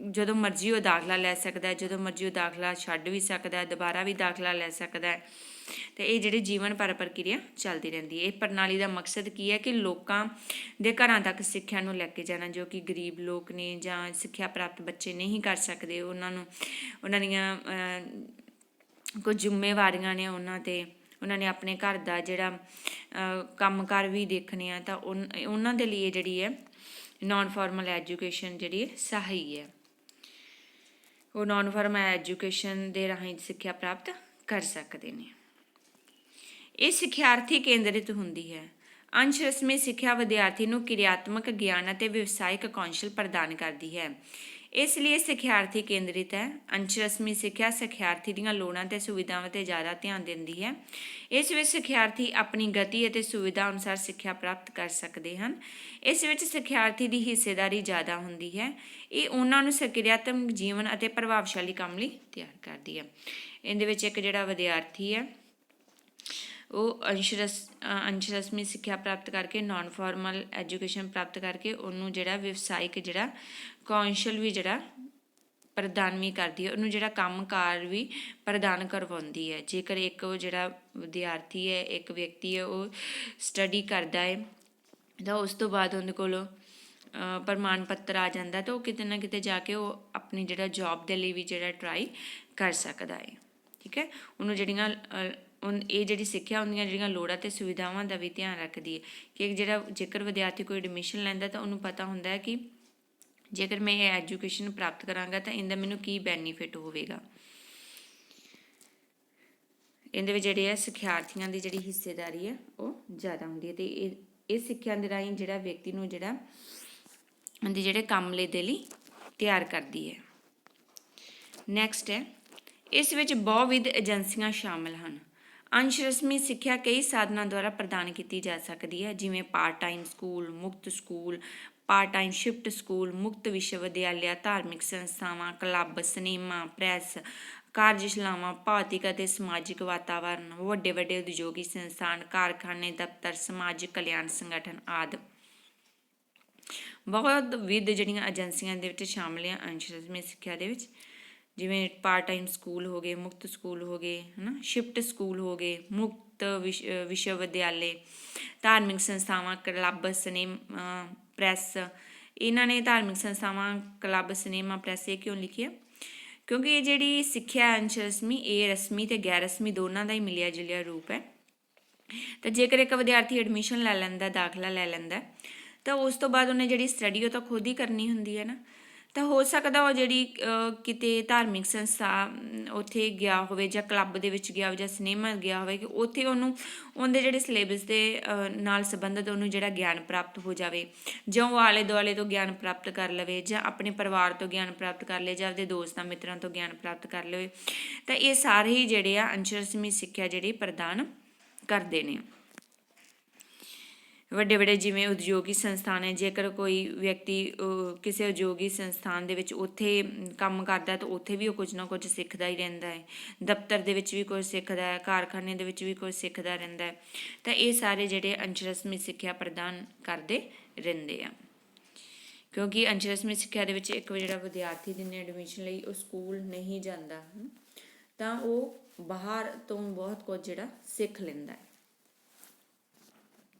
Speaker 1: ਜਦੋਂ ਮਰਜ਼ੀ ਉਹ ਦਾਖਲਾ ਲੈ ਸਕਦਾ, ਜਦੋਂ ਮਰਜ਼ੀ ਉਹ ਦਾਖਲਾ ਛੱਡ ਵੀ ਸਕਦਾ, ਦੁਬਾਰਾ ਵੀ ਦਾਖਲਾ ਲੈ ਸਕਦਾ। ਅਤੇ ਇਹ ਜਿਹੜੀ ਜੀਵਨ ਭਰ ਪ੍ਰਕਿਰਿਆ ਚੱਲਦੀ ਰਹਿੰਦੀ ਹੈ। ਇਹ ਪ੍ਰਣਾਲੀ ਦਾ ਮਕਸਦ ਕੀ ਹੈ ਕਿ ਲੋਕਾਂ ਦੇ ਘਰਾਂ ਤੱਕ ਸਿੱਖਿਆ ਨੂੰ ਲੈ ਕੇ ਜਾਣਾ, ਜੋ ਕਿ ਗਰੀਬ ਲੋਕ ਨੇ ਜਾਂ ਸਿੱਖਿਆ ਪ੍ਰਾਪਤ ਬੱਚੇ ਨਹੀਂ ਕਰ ਸਕਦੇ। ਉਹਨਾਂ ਦੀਆਂ ਕੁਝ ਜ਼ਿੰਮੇਵਾਰੀਆਂ ਨੇ ਉਹਨਾਂ 'ਤੇ, ਉਹਨਾਂ ਨੇ ਆਪਣੇ ਘਰ ਦਾ ਜਿਹੜਾ ਕੰਮਕਾਰ ਵੀ ਦੇਖਣੇ ਆ, ਤਾਂ ਉਹਨਾਂ ਦੇ ਲਈ ਜਿਹੜੀ ਹੈ ਨੋਨ ਫਾਰਮਲ ਐਜੂਕੇਸ਼ਨ ਜਿਹੜੀ ਸਹਾਈ ਹੈ। ਉਹ ਨੋਨ ਫਾਰਮਲ ਐਜੂਕੇਸ਼ਨ ਦੇ ਰਾਹੀਂ ਸਿੱਖਿਆ ਪ੍ਰਾਪਤ ਕਰ ਸਕਦੇ ਨੇ। ਇਹ ਸਿੱਖਿਆਰਥੀ ਕੇਂਦਰਿਤ ਹੁੰਦੀ ਹੈ। ਅੰਸ਼ ਰਸਮੀ ਸਿੱਖਿਆ ਵਿਦਿਆਰਥੀ ਨੂੰ ਕਿਰਿਆਤਮਕ ਗਿਆਨ ਅਤੇ ਵਿਵਸਾਇਕ ਕੌਸ਼ਲ ਪ੍ਰਦਾਨ ਕਰਦੀ ਹੈ, ਇਸ ਲਈ ਸਿੱਖਿਆਰਥੀ ਕੇਂਦਰਿਤ ਹੈ। ਅੰਸ਼ ਰਸਮੀ ਸਿੱਖਿਆ ਸਿੱਖਿਆਰਥੀ ਦੀਆਂ ਲੋੜਾਂ ਅਤੇ ਸੁਵਿਧਾਵਾਂ 'ਤੇ ਜ਼ਿਆਦਾ ਧਿਆਨ ਦਿੰਦੀ ਹੈ। ਇਸ ਵਿੱਚ ਸਿੱਖਿਆਰਥੀ ਆਪਣੀ ਗਤੀ ਅਤੇ ਸੁਵਿਧਾ ਅਨੁਸਾਰ ਸਿੱਖਿਆ ਪ੍ਰਾਪਤ ਕਰ ਸਕਦੇ ਹਨ। ਇਸ ਵਿੱਚ ਸਿੱਖਿਆਰਥੀ ਦੀ ਹਿੱਸੇਦਾਰੀ ਜ਼ਿਆਦਾ ਹੁੰਦੀ ਹੈ। ਇਹ ਉਹਨਾਂ ਨੂੰ ਕਿਰਿਆਤਮਕ ਜੀਵਨ ਅਤੇ ਪ੍ਰਭਾਵਸ਼ਾਲੀ ਕੰਮ ਲਈ ਤਿਆਰ ਕਰਦੀ ਹੈ। ਇਹਦੇ ਵਿੱਚ ਇੱਕ ਜਿਹੜਾ ਵਿਦਿਆਰਥੀ ਹੈ ਉਹ ਅੰਸ਼ ਰਸਮੀ ਸਿੱਖਿਆ ਪ੍ਰਾਪਤ ਕਰਕੇ, ਨੋਨ ਫਾਰਮਲ ਐਜੂਕੇਸ਼ਨ ਪ੍ਰਾਪਤ ਕਰਕੇ ਉਹਨੂੰ ਜਿਹੜਾ ਵਿਵਸਾਇਕ ਜਿਹੜਾ ਕੌਸ਼ਲ ਵੀ ਜਿਹੜਾ ਪ੍ਰਦਾਨ ਵੀ ਕਰਦੀ ਹੈ, ਉਹਨੂੰ ਜਿਹੜਾ ਕੰਮਕਾਰ ਵੀ ਪ੍ਰਦਾਨ ਕਰਵਾਉਂਦੀ ਹੈ। ਜੇਕਰ ਇੱਕ ਉਹ ਜਿਹੜਾ ਵਿਦਿਆਰਥੀ ਹੈ, ਇੱਕ ਵਿਅਕਤੀ ਹੈ, ਉਹ ਸਟੱਡੀ ਕਰਦਾ ਹੈ ਤਾਂ ਉਸ ਤੋਂ ਬਾਅਦ ਉਹਦੇ ਕੋਲ ਪ੍ਰਮਾਣ ਪੱਤਰ ਆ ਜਾਂਦਾ, ਤਾਂ ਉਹ ਕਿਤੇ ਨਾ ਕਿਤੇ ਜਾ ਕੇ ਉਹ ਆਪਣੀ ਜਿਹੜਾ ਜੋਬ ਦੇ ਲਈ ਵੀ ਜਿਹੜਾ ਟਰਾਈ ਕਰ ਸਕਦਾ ਹੈ। ਠੀਕ ਹੈ, ਉਹਨੂੰ ਜਿਹੜੀਆਂ ਇਹ ਜਿਹੜੀ ਸਿੱਖਿਆ ਉਹਦੀਆਂ ਜਿਹੜੀਆਂ ਲੋੜਾਂ ਅਤੇ ਸੁਵਿਧਾਵਾਂ ਦਾ ਵੀ ਧਿਆਨ ਰੱਖਦੀ ਹੈ ਕਿ ਜੇਕਰ ਵਿਦਿਆਰਥੀ ਕੋਈ ਐਡਮਿਸ਼ਨ ਲੈਂਦਾ ਤਾਂ ਉਹਨੂੰ ਪਤਾ ਹੁੰਦਾ ਹੈ ਕਿ ਜੇਕਰ ਮੈਂ ਇਹ ਐਜੂਕੇਸ਼ਨ ਪ੍ਰਾਪਤ ਕਰਾਂਗਾ ਤਾਂ ਇਹਦਾ ਮੈਨੂੰ ਕੀ ਬੈਨੀਫਿਟ ਹੋਵੇਗਾ। ਇਹਦੇ ਵਿੱਚ ਜਿਹੜੇ ਹੈ ਸਿੱਖਿਆਰਥੀਆਂ ਦੀ ਜਿਹੜੀ ਹਿੱਸੇਦਾਰੀ ਹੈ ਉਹ ਜ਼ਿਆਦਾ ਹੁੰਦੀ ਹੈ, ਅਤੇ ਇਹ ਸਿੱਖਿਆ ਦੇ ਰਾਹੀਂ ਜਿਹੜਾ ਵਿਅਕਤੀ ਨੂੰ ਜਿਹੜਾ ਉਹਦੇ ਜਿਹੜੇ ਕੰਮ ਦੇ ਲਈ ਤਿਆਰ ਕਰਦੀ ਹੈ। ਨੈਕਸਟ ਹੈ, ਇਸ ਵਿੱਚ ਬਹੁਵਿਧ ਏਜੰਸੀਆਂ ਸ਼ਾਮਲ ਹਨ। ਅੰਸ਼ ਰਸਮੀ ਸਿੱਖਿਆ ਕਈ ਸਾਧਨਾਂ ਦੁਆਰਾ ਪ੍ਰਦਾਨ ਕੀਤੀ ਜਾ ਸਕਦੀ ਹੈ, ਜਿਵੇਂ ਪਾਰਟ ਟਾਈਮ ਸਕੂਲ, ਮੁਕਤ school, part time shift school, ਮੁਕਤ ਵਿਸ਼ਵ-ਵਿਦਿਆਲਿਆ, ਧਾਰਮਿਕ ਸੰਸਥਾਵਾਂ, ਕਲੱਬ, ਸਿਨੇਮਾ, ਪ੍ਰੈਸ, ਕਾਰਜਸ਼ਾਲਾਵਾਂ, ਭੌਤਿਕ ਅਤੇ ਸਮਾਜਿਕ ਵਾਤਾਵਰਨ, ਵੱਡੇ ਵੱਡੇ ਉਦਯੋਗਿਕ ਸੰਸਥਾਨ, ਕਾਰਖਾਨੇ, ਦਫ਼ਤਰ, ਸਮਾਜਿਕ ਕਲਿਆਣ ਸੰਗਠਨ ਆਦਿ। ਬਹੁਤ ਵਿਧ ਜਿਹੜੀਆਂ ਏਜੰਸੀਆਂ ਦੇ ਵਿੱਚ ਸ਼ਾਮਲ ਆ ਅੰਸ਼ ਰਸਮੀ ਸਿੱਖਿਆ ਦੇ ਵਿੱਚ, ਜਿਵੇਂ ਪਾਰਟ ਟਾਈਮ ਸਕੂਲ ਹੋ ਗਏ, ਮੁਕਤ ਸਕੂਲ ਹੋ ਗਏ, ਹੈ ਨਾ, ਸ਼ਿਫਟ ਸਕੂਲ ਹੋ ਗਏ, ਮੁਕਤ ਵਿਸ਼ਵ ਵਿਦਿਆਲੇ, ਧਾਰਮਿਕ ਸੰਸਥਾਵਾਂ, ਕਲੱਬ, ਸਿਨੇਮਾ, ਪ੍ਰੈਸ। ਇਹਨਾਂ ਨੇ ਧਾਰਮਿਕ ਸੰਸਥਾਵਾਂ, ਕਲੱਬ, ਸਿਨੇਮਾ, ਪ੍ਰੈਸ ਇਹ ਕਿਉਂ ਲਿਖੀ ਹੈ? ਕਿਉਂਕਿ ਇਹ ਜਿਹੜੀ ਸਿੱਖਿਆ ਅੰਸ਼ ਰਸਮੀ, ਇਹ ਰਸਮੀ ਅਤੇ ਗੈਰ ਰਸਮੀ ਦੋਨਾਂ ਦਾ ਹੀ ਮਿਲਿਆ ਜੁਲਿਆ ਰੂਪ ਹੈ। ਤਾਂ ਜੇਕਰ ਇੱਕ ਵਿਦਿਆਰਥੀ ਐਡਮਿਸ਼ਨ ਲੈ ਲੈਂਦਾ, ਦਾਖਲਾ ਲੈ ਲੈਂਦਾ, ਤਾਂ ਉਸ ਤੋਂ ਬਾਅਦ ਉਹਨੇ ਜਿਹੜੀ ਸਟੱਡੀ ਉਹ ਤਾਂ ਖੁਦ ਹੀ ਕਰਨੀ ਹੁੰਦੀ ਹੈ ਨਾ। ਤਾਂ ਹੋ ਸਕਦਾ ਉਹ ਜਿਹੜੀ ਕਿਤੇ ਧਾਰਮਿਕ ਸੰਸਥਾ ਉੱਥੇ ਗਿਆ ਹੋਵੇ ਜਾਂ ਕਲੱਬ ਦੇ ਵਿੱਚ ਗਿਆ ਹੋਵੇ ਜਾਂ ਸਿਨੇਮਾ ਗਿਆ ਹੋਵੇ, ਕਿ ਉੱਥੇ ਉਹਨੂੰ ਉਹਦੇ ਜਿਹੜੇ ਸਿਲੇਬਸ ਦੇ ਨਾਲ ਸੰਬੰਧਿਤ ਉਹਨੂੰ ਜਿਹੜਾ ਗਿਆਨ ਪ੍ਰਾਪਤ ਹੋ ਜਾਵੇ, ਜਾਂ ਉਹ ਆਲੇ ਦੁਆਲੇ ਤੋਂ ਗਿਆਨ ਪ੍ਰਾਪਤ ਕਰ ਲਵੇ, ਜਾਂ ਆਪਣੇ ਪਰਿਵਾਰ ਤੋਂ ਗਿਆਨ ਪ੍ਰਾਪਤ ਕਰ ਲਏ, ਜਾਂ ਆਪਦੇ ਦੋਸਤਾਂ ਮਿੱਤਰਾਂ ਤੋਂ ਗਿਆਨ ਪ੍ਰਾਪਤ ਕਰ ਲਵੇ। ਤਾਂ ਇਹ ਸਾਰੇ ਹੀ ਜਿਹੜੇ ਆ ਅੰਸ਼ ਰਸਮੀ ਸਿੱਖਿਆ ਜਿਹੜੀ ਪ੍ਰਦਾਨ ਕਰਦੇ ਨੇ। ਵੱਡੇ ਵੱਡੇ ਜਿਵੇਂ ਉਦਯੋਗਿਕ ਸੰਸਥਾਨ ਹੈ, ਜੇਕਰ ਕੋਈ ਵਿਅਕਤੀ ਕਿਸੇ ਉਦਯੋਗਿਕ ਸੰਸਥਾਨ ਦੇ ਵਿੱਚ ਉੱਥੇ ਕੰਮ ਕਰਦਾ ਤਾਂ ਉੱਥੇ ਵੀ ਉਹ ਕੁਝ ਨਾ ਕੁਝ ਸਿੱਖਦਾ ਹੀ ਰਹਿੰਦਾ ਹੈ। ਦਫ਼ਤਰ ਦੇ ਵਿੱਚ ਵੀ ਕੁਝ ਸਿੱਖਦਾ ਹੈ, ਕਾਰਖਾਨੇ ਦੇ ਵਿੱਚ ਵੀ ਕੁਝ ਸਿੱਖਦਾ ਰਹਿੰਦਾ ਹੈ। ਤਾਂ ਇਹ ਸਾਰੇ ਜਿਹੜੇ ਅੰਸ਼ ਰਸਮੀ ਸਿੱਖਿਆ ਪ੍ਰਦਾਨ ਕਰਦੇ ਰਹਿੰਦੇ ਆ, ਕਿਉਂਕਿ ਅੰਸ਼ ਰਸਮੀ ਸਿੱਖਿਆ ਦੇ ਵਿੱਚ ਇੱਕ ਜਿਹੜਾ ਵਿਦਿਆਰਥੀ ਜਿਹਨੇ ਐਡਮਿਸ਼ਨ ਲਈ ਉਹ ਸਕੂਲ ਨਹੀਂ ਜਾਂਦਾ, ਤਾਂ ਉਹ ਬਾਹਰ ਤੋਂ ਬਹੁਤ ਕੁਝ ਜਿਹੜਾ ਸਿੱਖ ਲੈਂਦਾ ਹੈ।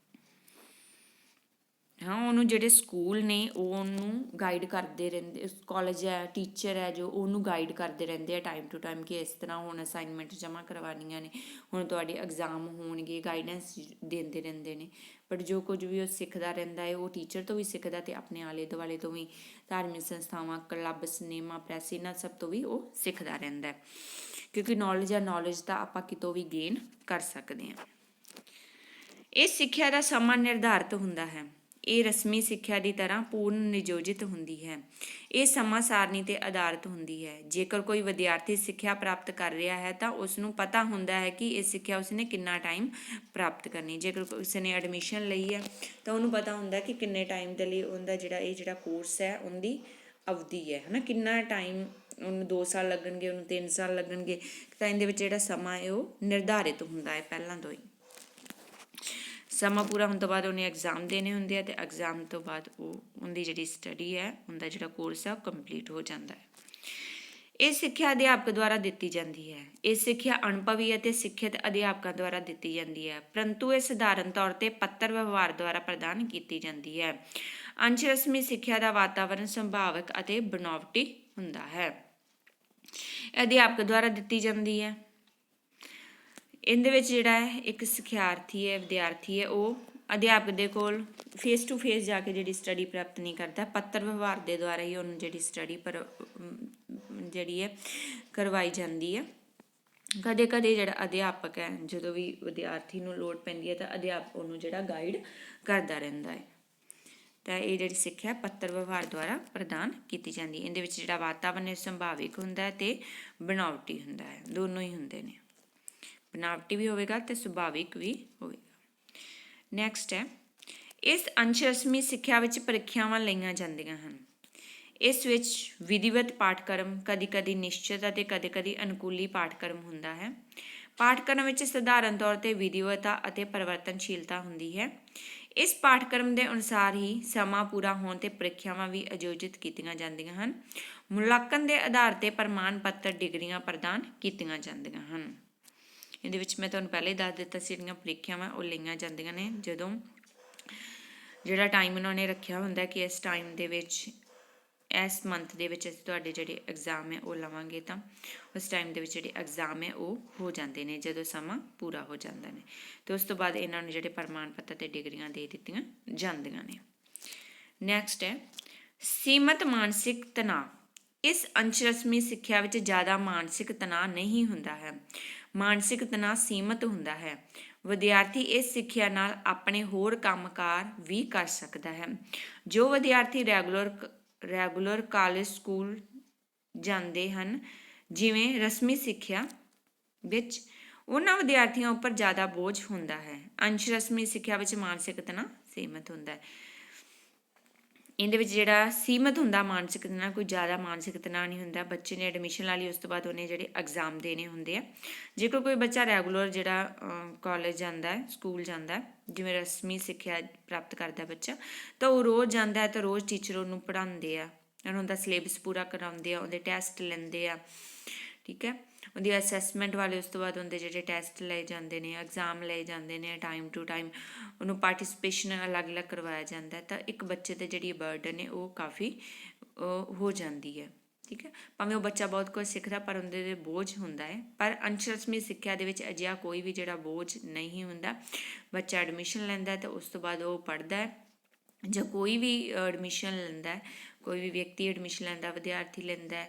Speaker 1: ਹਾਂ, ਉਹਨੂੰ ਜਿਹੜੇ ਸਕੂਲ ਨੇ ਉਹ ਉਹਨੂੰ ਗਾਈਡ ਕਰਦੇ ਰਹਿੰਦੇ, ਕਾਲਜ ਹੈ, ਟੀਚਰ ਹੈ ਜੋ ਉਹਨੂੰ ਗਾਈਡ ਕਰਦੇ ਰਹਿੰਦੇ ਆ ਟਾਈਮ ਟੂ ਟਾਈਮ, ਕਿ ਇਸ ਤਰ੍ਹਾਂ ਹੁਣ ਅਸਾਈਨਮੈਂਟ ਜਮ੍ਹਾਂ ਕਰਵਾਉਣੀਆਂ ਨੇ, ਹੁਣ ਤੁਹਾਡੇ ਐਗਜ਼ਾਮ ਹੋਣਗੇ, ਗਾਈਡੈਂਸ ਦਿੰਦੇ ਰਹਿੰਦੇ ਨੇ। ਬਟ ਜੋ ਕੁਝ ਵੀ ਉਹ ਸਿੱਖਦਾ ਰਹਿੰਦਾ ਹੈ ਉਹ ਟੀਚਰ ਤੋਂ ਵੀ ਸਿੱਖਦਾ ਅਤੇ ਆਪਣੇ ਆਲੇ ਦੁਆਲੇ ਤੋਂ ਵੀ, ਧਾਰਮਿਕ ਸੰਸਥਾਵਾਂ, ਕਲੱਬ, ਸਿਨੇਮਾ, ਪ੍ਰੈਸ, ਇਹਨਾਂ ਸਭ ਤੋਂ ਵੀ ਉਹ ਸਿੱਖਦਾ ਰਹਿੰਦਾ ਹੈ, ਕਿਉਂਕਿ ਨੌਲੇਜ ਤਾਂ ਆਪਾਂ ਕਿਤੋਂ ਵੀ ਗੇਨ ਕਰ ਸਕਦੇ ਹਾਂ। ਇਹ ਸਿੱਖਿਆ ਦਾ ਸਮਾਂ ਨਿਰਧਾਰਿਤ ਹੁੰਦਾ ਹੈ। ਇਹ ਰਸਮੀ ਸਿੱਖਿਆ ਦੀ ਤਰ੍ਹਾਂ ਪੂਰਨ ਨਿਯੋਜਿਤ ਹੁੰਦੀ ਹੈ। ਇਹ ਸਮਾਂ ਸਾਰਣੀ 'ਤੇ ਆਧਾਰਿਤ ਹੁੰਦੀ ਹੈ। ਜੇਕਰ ਕੋਈ ਵਿਦਿਆਰਥੀ ਸਿੱਖਿਆ ਪ੍ਰਾਪਤ ਕਰ ਰਿਹਾ ਹੈ ਤਾਂ ਉਸ ਨੂੰ ਪਤਾ ਹੁੰਦਾ ਹੈ ਕਿ ਇਹ ਸਿੱਖਿਆ ਉਸਨੇ ਕਿੰਨਾ ਟਾਈਮ ਪ੍ਰਾਪਤ ਕਰਨੀ। ਜੇਕਰ ਉਸ ਨੇ ਐਡਮਿਸ਼ਨ ਲਈ ਹੈ ਤਾਂ ਉਹਨੂੰ ਪਤਾ ਹੁੰਦਾ ਕਿ ਕਿੰਨੇ ਟਾਈਮ ਦੇ ਲਈ ਉਹਦਾ ਜਿਹੜਾ ਕੋਰਸ ਹੈ ਉਹਦੀ ਅਵਧੀ ਹੈ ਨਾ, ਕਿੰਨਾ ਟਾਈਮ ਉਹਨੂੰ 2 ਸਾਲ ਲੱਗਣਗੇ, ਉਹਨੂੰ 3 ਸਾਲ ਲੱਗਣਗੇ, ਤਾਂ ਇਹਦੇ ਵਿੱਚ ਜਿਹੜਾ ਸਮਾਂ ਹੈ ਉਹ ਨਿਰਧਾਰਿਤ ਹੁੰਦਾ ਹੈ ਪਹਿਲਾਂ ਤੋਂ ਹੀ। ਸਮਾਂ ਪੂਰਾ ਹੋਣ ਤੋਂ ਬਾਅਦ ਉਹਨੇ ਐਗਜ਼ਾਮ ਦੇਣੇ ਹੁੰਦੇ ਆ ਅਤੇ ਐਗਜ਼ਾਮ ਤੋਂ ਬਾਅਦ ਉਹਦੀ ਜਿਹੜੀ ਸਟੱਡੀ ਹੈ, ਉਹਦਾ ਜਿਹੜਾ ਕੋਰਸ ਹੈ ਉਹ ਕੰਪਲੀਟ ਹੋ ਜਾਂਦਾ ਹੈ। ਇਹ ਸਿੱਖਿਆ ਅਧਿਆਪਕ ਦੁਆਰਾ ਦਿੱਤੀ ਜਾਂਦੀ ਹੈ। ਇਹ ਸਿੱਖਿਆ ਅਨੁਭਵੀ ਅਤੇ ਸਿੱਖਿਅਤ ਅਧਿਆਪਕਾਂ ਦੁਆਰਾ ਦਿੱਤੀ ਜਾਂਦੀ ਹੈ, ਪਰੰਤੂ ਇਹ ਸਧਾਰਨ ਤੌਰ 'ਤੇ ਪੱਤਰ ਵਿਵਹਾਰ ਦੁਆਰਾ ਪ੍ਰਦਾਨ ਕੀਤੀ ਜਾਂਦੀ ਹੈ। ਅੰਸ਼ ਰਸਮੀ ਸਿੱਖਿਆ ਦਾ ਵਾਤਾਵਰਨ ਸੁਭਾਵਿਕ ਅਤੇ ਬਨਾਵਟੀ ਹੁੰਦਾ ਹੈ। ਅਧਿਆਪਕ ਦੁਆਰਾ ਦਿੱਤੀ ਜਾਂਦੀ ਹੈ। ਇਹਦੇ ਵਿੱਚ ਜਿਹੜਾ ਹੈ ਇੱਕ ਸਿੱਖਿਆਰਥੀ ਹੈ, ਵਿਦਿਆਰਥੀ ਹੈ, ਉਹ ਅਧਿਆਪਕ ਦੇ ਕੋਲ ਫੇਸ ਟੂ ਫੇਸ ਜਾ ਕੇ ਜਿਹੜੀ ਸਟੱਡੀ ਪ੍ਰਾਪਤ ਨਹੀਂ ਕਰਦਾ, ਪੱਤਰ ਵਿਵਹਾਰ ਦੇ ਦੁਆਰਾ ਹੀ ਉਹਨੂੰ ਜਿਹੜੀ ਸਟੱਡੀ ਜਿਹੜੀ ਹੈ ਕਰਵਾਈ ਜਾਂਦੀ ਹੈ। ਕਦੇ ਕਦੇ ਜਿਹੜਾ ਅਧਿਆਪਕ ਹੈ, ਜਦੋਂ ਵੀ ਵਿਦਿਆਰਥੀ ਨੂੰ ਲੋੜ ਪੈਂਦੀ ਹੈ ਤਾਂ ਅਧਿਆਪਕ ਉਹਨੂੰ ਜਿਹੜਾ ਗਾਈਡ ਕਰਦਾ ਰਹਿੰਦਾ ਹੈ। ਤਾਂ ਇਹ ਜਿਹੜੀ ਸਿੱਖਿਆ ਪੱਤਰ ਵਿਵਹਾਰ ਦੁਆਰਾ ਪ੍ਰਦਾਨ ਕੀਤੀ ਜਾਂਦੀ ਹੈ। ਇਹਦੇ ਵਿੱਚ ਜਿਹੜਾ ਵਾਤਾਵਰਨ ਹੈ ਸੁਭਾਵਿਕ ਹੁੰਦਾ ਅਤੇ ਬਣਾਵਟੀ ਹੁੰਦਾ ਹੈ, ਦੋਨੋਂ ਹੀ ਹੁੰਦੇ ਨੇ, ਬਣਾਵਟੀ ਵੀ ਹੋਵੇਗਾ ਅਤੇ ਸੁਭਾਵਿਕ ਵੀ ਹੋਵੇਗਾ। ਨੈਕਸਟ ਹੈ, ਇਸ ਅੰਸ਼ ਰਸਮੀ ਸਿੱਖਿਆ ਵਿੱਚ ਪ੍ਰੀਖਿਆਵਾਂ ਲਈਆਂ ਜਾਂਦੀਆਂ ਹਨ। ਇਸ ਵਿੱਚ ਵਿਧੀਵਤ ਪਾਠਕ੍ਰਮ, ਕਦੀ ਕਦੀ ਨਿਸ਼ਚਿਤ ਅਤੇ ਕਦੇ ਕਦੀ ਅਨੁਕੂਲੀ ਪਾਠਕ੍ਰਮ ਹੁੰਦਾ ਹੈ। ਪਾਠਕ੍ਰਮ ਵਿੱਚ ਸਧਾਰਨ ਤੌਰ 'ਤੇ ਵਿਧੀਵਤਾ ਅਤੇ ਪਰਿਵਰਤਨਸ਼ੀਲਤਾ ਹੁੰਦੀ ਹੈ। ਇਸ ਪਾਠਕ੍ਰਮ ਦੇ ਅਨੁਸਾਰ ਹੀ ਸਮਾਂ ਪੂਰਾ ਹੋਣ 'ਤੇ ਪ੍ਰੀਖਿਆਵਾਂ ਵੀ ਆਯੋਜਿਤ ਕੀਤੀਆਂ ਜਾਂਦੀਆਂ ਹਨ। ਮੁਲਾਂਕਣ ਦੇ ਆਧਾਰ 'ਤੇ ਪ੍ਰਮਾਣ ਪੱਤਰ, ਡਿਗਰੀਆਂ ਪ੍ਰਦਾਨ ਕੀਤੀਆਂ ਜਾਂਦੀਆਂ ਹਨ। ਇਹਦੇ ਵਿੱਚ ਮੈਂ ਤੁਹਾਨੂੰ ਪਹਿਲਾਂ ਹੀ ਦੱਸ ਦਿੱਤਾ ਸੀ, ਜਿਹੜੀਆਂ ਪ੍ਰੀਖਿਆਵਾਂ ਉਹ ਲਈਆਂ ਜਾਂਦੀਆਂ ਨੇ ਜਦੋਂ ਜਿਹੜਾ ਟਾਈਮ ਉਹਨਾਂ ਨੇ ਰੱਖਿਆ ਹੁੰਦਾ ਕਿ ਇਸ ਟਾਈਮ ਦੇ ਵਿੱਚ, ਇਸ ਮੰਥ ਦੇ ਵਿੱਚ ਅਸੀਂ ਤੁਹਾਡੇ ਜਿਹੜੇ ਐਗਜ਼ਾਮ ਹੈ ਉਹ ਲਵਾਂਗੇ, ਤਾਂ ਉਸ ਟਾਈਮ ਦੇ ਵਿੱਚ ਜਿਹੜੇ ਐਗਜ਼ਾਮ ਹੈ ਉਹ ਹੋ ਜਾਂਦੇ ਨੇ ਜਦੋਂ ਸਮਾਂ ਪੂਰਾ ਹੋ ਜਾਂਦਾ ਨੇ। ਅਤੇ ਉਸ ਤੋਂ ਬਾਅਦ ਇਹਨਾਂ ਨੂੰ ਜਿਹੜੇ ਪ੍ਰਮਾਣ ਪੱਤਰ ਅਤੇ ਡਿਗਰੀਆਂ ਦੇ ਦਿੱਤੀਆਂ ਜਾਂਦੀਆਂ ਨੇ। ਨੈਕਸਟ ਹੈ, ਸੀਮਤ ਮਾਨਸਿਕ ਤਣਾਅ। ਇਸ ਅੰਸ਼ ਰਸਮੀ ਸਿੱਖਿਆ ਵਿੱਚ ਜ਼ਿਆਦਾ ਮਾਨਸਿਕ ਤਣਾਅ ਨਹੀਂ ਹੁੰਦਾ ਹੈ। ਮਾਨਸਿਕ ਤਣਾਅ ਸੀਮਤ ਹੁੰਦਾ ਹੈ। ਵਿਦਿਆਰਥੀ ਇਸ ਸਿੱਖਿਆ ਨਾਲ ਆਪਣੇ ਹੋਰ ਕੰਮਕਾਰ ਵੀ ਕਰ ਸਕਦਾ ਹੈ। ਜੋ ਵਿਦਿਆਰਥੀ ਰੈਗੂਲਰ ਕਾਲਜ, ਸਕੂਲ ਜਾਂਦੇ ਹਨ, ਜਿਵੇਂ ਰਸਮੀ ਸਿੱਖਿਆ ਵਿੱਚ, ਉਹਨਾਂ ਵਿਦਿਆਰਥੀਆਂ ਉੱਪਰ ਜ਼ਿਆਦਾ ਬੋਝ ਹੁੰਦਾ ਹੈ। ਅੰਸ਼ ਰਸਮੀ ਸਿੱਖਿਆ ਵਿੱਚ ਮਾਨਸਿਕ ਤਣਾਅ ਸੀਮਤ ਹੁੰਦਾ ਹੈ। ਇਹਦੇ ਵਿੱਚ ਜਿਹੜਾ ਸੀਮਤ ਹੁੰਦਾ ਮਾਨਸਿਕ ਤਣਾਅ, ਕੋਈ ਜ਼ਿਆਦਾ ਮਾਨਸਿਕ ਤਣਾਅ ਨਹੀਂ ਹੁੰਦਾ। ਬੱਚੇ ਨੇ ਐਡਮਿਸ਼ਨ ਲਾ ਲਈ, ਉਸ ਤੋਂ ਬਾਅਦ ਉਹਨੇ ਜਿਹੜੇ ਐਗਜ਼ਾਮ ਦੇਣੇ ਹੁੰਦੇ ਆ। ਜੇਕਰ ਕੋਈ ਬੱਚਾ ਰੈਗੂਲਰ ਜਿਹੜਾ ਕਾਲਜ ਜਾਂਦਾ ਹੈ, ਸਕੂਲ ਜਾਂਦਾ, ਜਿਵੇਂ ਰਸਮੀ ਸਿੱਖਿਆ ਪ੍ਰਾਪਤ ਕਰਦਾ ਬੱਚਾ, ਤਾਂ ਉਹ ਰੋਜ਼ ਜਾਂਦਾ ਹੈ, ਤਾਂ ਰੋਜ਼ ਟੀਚਰ ਉਹਨੂੰ ਪੜ੍ਹਾਉਂਦੇ ਆ, ਉਹਨੂੰ ਦਾ ਸਿਲੇਬਸ ਪੂਰਾ ਕਰਾਉਂਦੇ ਆ, ਉਹਦੇ ਟੈਸਟ ਲੈਂਦੇ ਆ, ਠੀਕ ਹੈ, ਉਹਦੀ ਅਸੈਸਮੈਂਟ ਵਾਲੇ, ਉਸ ਤੋਂ ਬਾਅਦ ਉਹਦੇ ਜਿਹੜੇ ਟੈਸਟ ਲਏ ਜਾਂਦੇ ਨੇ, ਐਗਜ਼ਾਮ ਲਏ ਜਾਂਦੇ ਨੇ, ਟਾਈਮ ਟੂ ਟਾਈਮ ਉਹਨੂੰ ਪਾਰਟੀਸਪੇਸ਼ਨ ਅਲੱਗ ਅਲੱਗ ਕਰਵਾਇਆ ਜਾਂਦਾ। ਤਾਂ ਇੱਕ ਬੱਚੇ 'ਤੇ ਜਿਹੜੀ ਬਰਡਨ ਹੈ ਉਹ ਕਾਫੀ ਹੋ ਜਾਂਦੀ ਹੈ, ਠੀਕ ਹੈ। ਭਾਵੇਂ ਉਹ ਬੱਚਾ ਬਹੁਤ ਕੁਝ ਸਿੱਖਦਾ ਪਰ ਉਹਦੇ 'ਤੇ ਬੋਝ ਹੁੰਦਾ ਹੈ। ਪਰ ਅੰਸ਼ ਰਸਮੀ ਸਿੱਖਿਆ ਦੇ ਵਿੱਚ ਅਜਿਹਾ ਕੋਈ ਵੀ ਜਿਹੜਾ ਬੋਝ ਨਹੀਂ ਹੁੰਦਾ। ਬੱਚਾ ਐਡਮਿਸ਼ਨ ਲੈਂਦਾ ਅਤੇ ਉਸ ਤੋਂ ਬਾਅਦ ਉਹ ਪੜ੍ਹਦਾ ਹੈ, ਜਾਂ ਕੋਈ ਵੀ ਐਡਮਿਸ਼ਨ ਲੈਂਦਾ, ਕੋਈ ਵੀ ਵਿਅਕਤੀ ਐਡਮਿਸ਼ਨ ਲੈਂਦਾ, ਵਿਦਿਆਰਥੀ ਲੈਂਦਾ,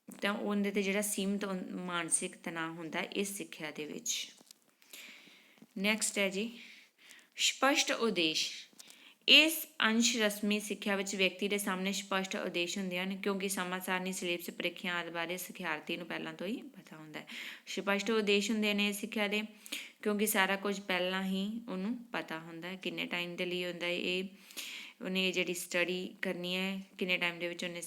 Speaker 1: ਤਾਂ ਉਹਦੇ 'ਤੇ ਜਿਹੜਾ ਸੀਮਤ ਮਾਨਸਿਕ ਤਣਾਅ ਹੁੰਦਾ ਇਸ ਸਿੱਖਿਆ ਦੇ ਵਿੱਚ। ਨੈਕਸਟ ਹੈ ਜੀ, ਸਪਸ਼ਟ ਉਦੇਸ਼। ਇਸ ਅੰਸ਼ ਰਸਮੀ ਸਿੱਖਿਆ ਵਿੱਚ ਵਿਅਕਤੀ ਦੇ ਸਾਹਮਣੇ ਸਪਸ਼ਟ ਉਦੇਸ਼ ਹੁੰਦੇ ਹਨ, ਕਿਉਂਕਿ ਸਮਾਂ ਸਾਰਣੀ, ਸਿਲੇਬਸ, ਪ੍ਰੀਖਿਆ ਆਦਿ ਬਾਰੇ ਸਿੱਖਿਆਰਥੀ ਨੂੰ ਪਹਿਲਾਂ ਤੋਂ ਹੀ ਪਤਾ ਹੁੰਦਾ ਹੈ। ਸਪਸ਼ਟ ਉਦੇਸ਼ ਹੁੰਦੇ ਨੇ ਸਿੱਖਿਆ ਦੇ, ਕਿਉਂਕਿ ਸਾਰਾ ਕੁਝ ਪਹਿਲਾਂ ਹੀ ਉਹਨੂੰ ਪਤਾ ਹੁੰਦਾ, ਕਿੰਨੇ ਟਾਈਮ ਦੇ ਲਈ ਹੁੰਦਾ ਇਹ ਉਹਨੇ ਜਿਹੜੀ ਸਟੱਡੀ ਕਰਨੀ ਹੈ, ਕਿੰਨੇ ਟਾਈਮ ਦੇ ਵਿੱਚ ਉਹਨੇ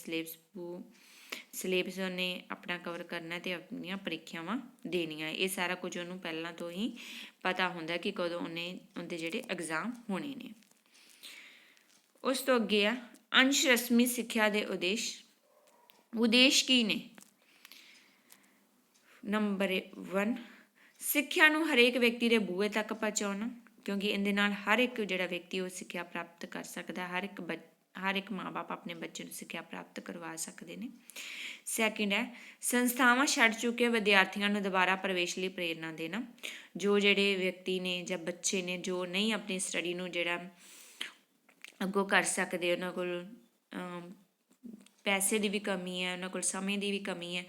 Speaker 1: ਸਿਲੇਬਸ ਉਹਨੇ ਆਪਣਾ ਕਵਰ ਕਰਨਾ ਅਤੇ ਆਪਣੀਆਂ ਪ੍ਰੀਖਿਆਵਾਂ ਦੇਣੀਆਂ। ਇਹ ਸਾਰਾ ਕੁਝ ਉਹਨੂੰ ਪਹਿਲਾਂ ਤੋਂ ਹੀ ਪਤਾ ਹੁੰਦਾ ਕਿ ਕਦੋਂ ਉਹਦੇ ਜਿਹੜੇ ਐਗਜ਼ਾਮ ਹੋਣੇ ਨੇ। ਉਸ ਤੋਂ ਅੱਗੇ ਆ ਅੰਸ਼ ਰਸਮੀ ਸਿੱਖਿਆ ਦੇ ਉਦੇਸ਼। ਉਦੇਸ਼ ਕੀ ਨੇ? ਨੰਬਰ 1, ਸਿੱਖਿਆ ਨੂੰ ਹਰੇਕ ਵਿਅਕਤੀ ਦੇ ਬੂਹੇ ਤੱਕ ਪਹੁੰਚਾਉਣਾ, ਕਿਉਂਕਿ ਇਹਦੇ ਨਾਲ ਹਰ ਇੱਕ ਜਿਹੜਾ ਵਿਅਕਤੀ ਉਹ ਸਿੱਖਿਆ ਪ੍ਰਾਪਤ ਕਰ ਸਕਦਾ। ਹਰ ਇੱਕ ਮਾਂ ਬਾਪ ਆਪਣੇ ਬੱਚੇ ਨੂੰ ਸਿੱਖਿਆ ਪ੍ਰਾਪਤ ਕਰਵਾ ਸਕਦੇ ਨੇ। ਸੈਕਿੰਡ ਹੈ, ਸੰਸਥਾਵਾਂ ਛੱਡ ਚੁੱਕੇ ਵਿਦਿਆਰਥੀਆਂ ਨੂੰ ਦੁਬਾਰਾ ਪ੍ਰਵੇਸ਼ ਲਈ ਪ੍ਰੇਰਨਾ ਦੇਣਾ। ਜੋ ਜਿਹੜੇ ਵਿਅਕਤੀ ਨੇ ਜਾਂ ਬੱਚੇ ਨੇ ਜੋ ਨਹੀਂ ਆਪਣੀ ਸਟੱਡੀ ਨੂੰ ਜਿਹੜਾ ਅੱਗੋਂ ਕਰ ਸਕਦੇ, ਉਹਨਾਂ ਕੋਲ ਪੈਸੇ ਦੀ ਵੀ ਕਮੀ ਹੈ, ਉਹਨਾਂ ਕੋਲ ਸਮੇਂ ਦੀ ਵੀ ਕਮੀ ਹੈ,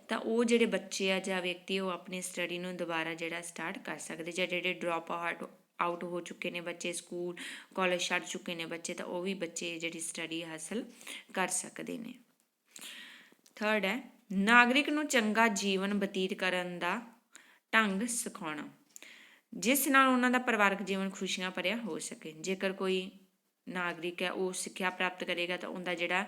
Speaker 1: ਤਾਂ ਉਹ ਜਿਹੜੇ ਬੱਚੇ ਆ ਜਾਂ ਵਿਅਕਤੀ ਉਹ ਆਪਣੀ ਸਟੱਡੀ ਨੂੰ ਦੁਬਾਰਾ ਜਿਹੜਾ ਸਟਾਰਟ ਕਰ ਸਕਦੇ, ਜਾਂ ਜਿਹੜੇ ਡਰੋਪ ਆਊਟ ਹੋ ਚੁੱਕੇ ਨੇ ਬੱਚੇ, ਸਕੂਲ ਕਾਲਜ ਛੱਡ ਚੁੱਕੇ ਨੇ ਬੱਚੇ, ਤਾਂ ਉਹ ਵੀ ਬੱਚੇ ਜਿਹੜੀ ਸਟੱਡੀ ਹਾਸਲ ਕਰ ਸਕਦੇ ਨੇ। ਥਰਡ ਹੈ ਨਾਗਰਿਕ ਨੂੰ ਚੰਗਾ ਜੀਵਨ ਬਤੀਤ ਕਰਨ ਦਾ ਢੰਗ ਸਿਖਾਉਣਾ, ਜਿਸ ਨਾਲ ਉਹਨਾਂ ਦਾ ਪਰਿਵਾਰਕ ਜੀਵਨ ਖੁਸ਼ੀਆਂ ਭਰਿਆ ਹੋ ਸਕੇ। ਜੇਕਰ ਕੋਈ ਨਾਗਰਿਕ ਹੈ ਉਹ ਸਿੱਖਿਆ ਪ੍ਰਾਪਤ ਕਰੇਗਾ ਤਾਂ ਉਹਦਾ ਜਿਹੜਾ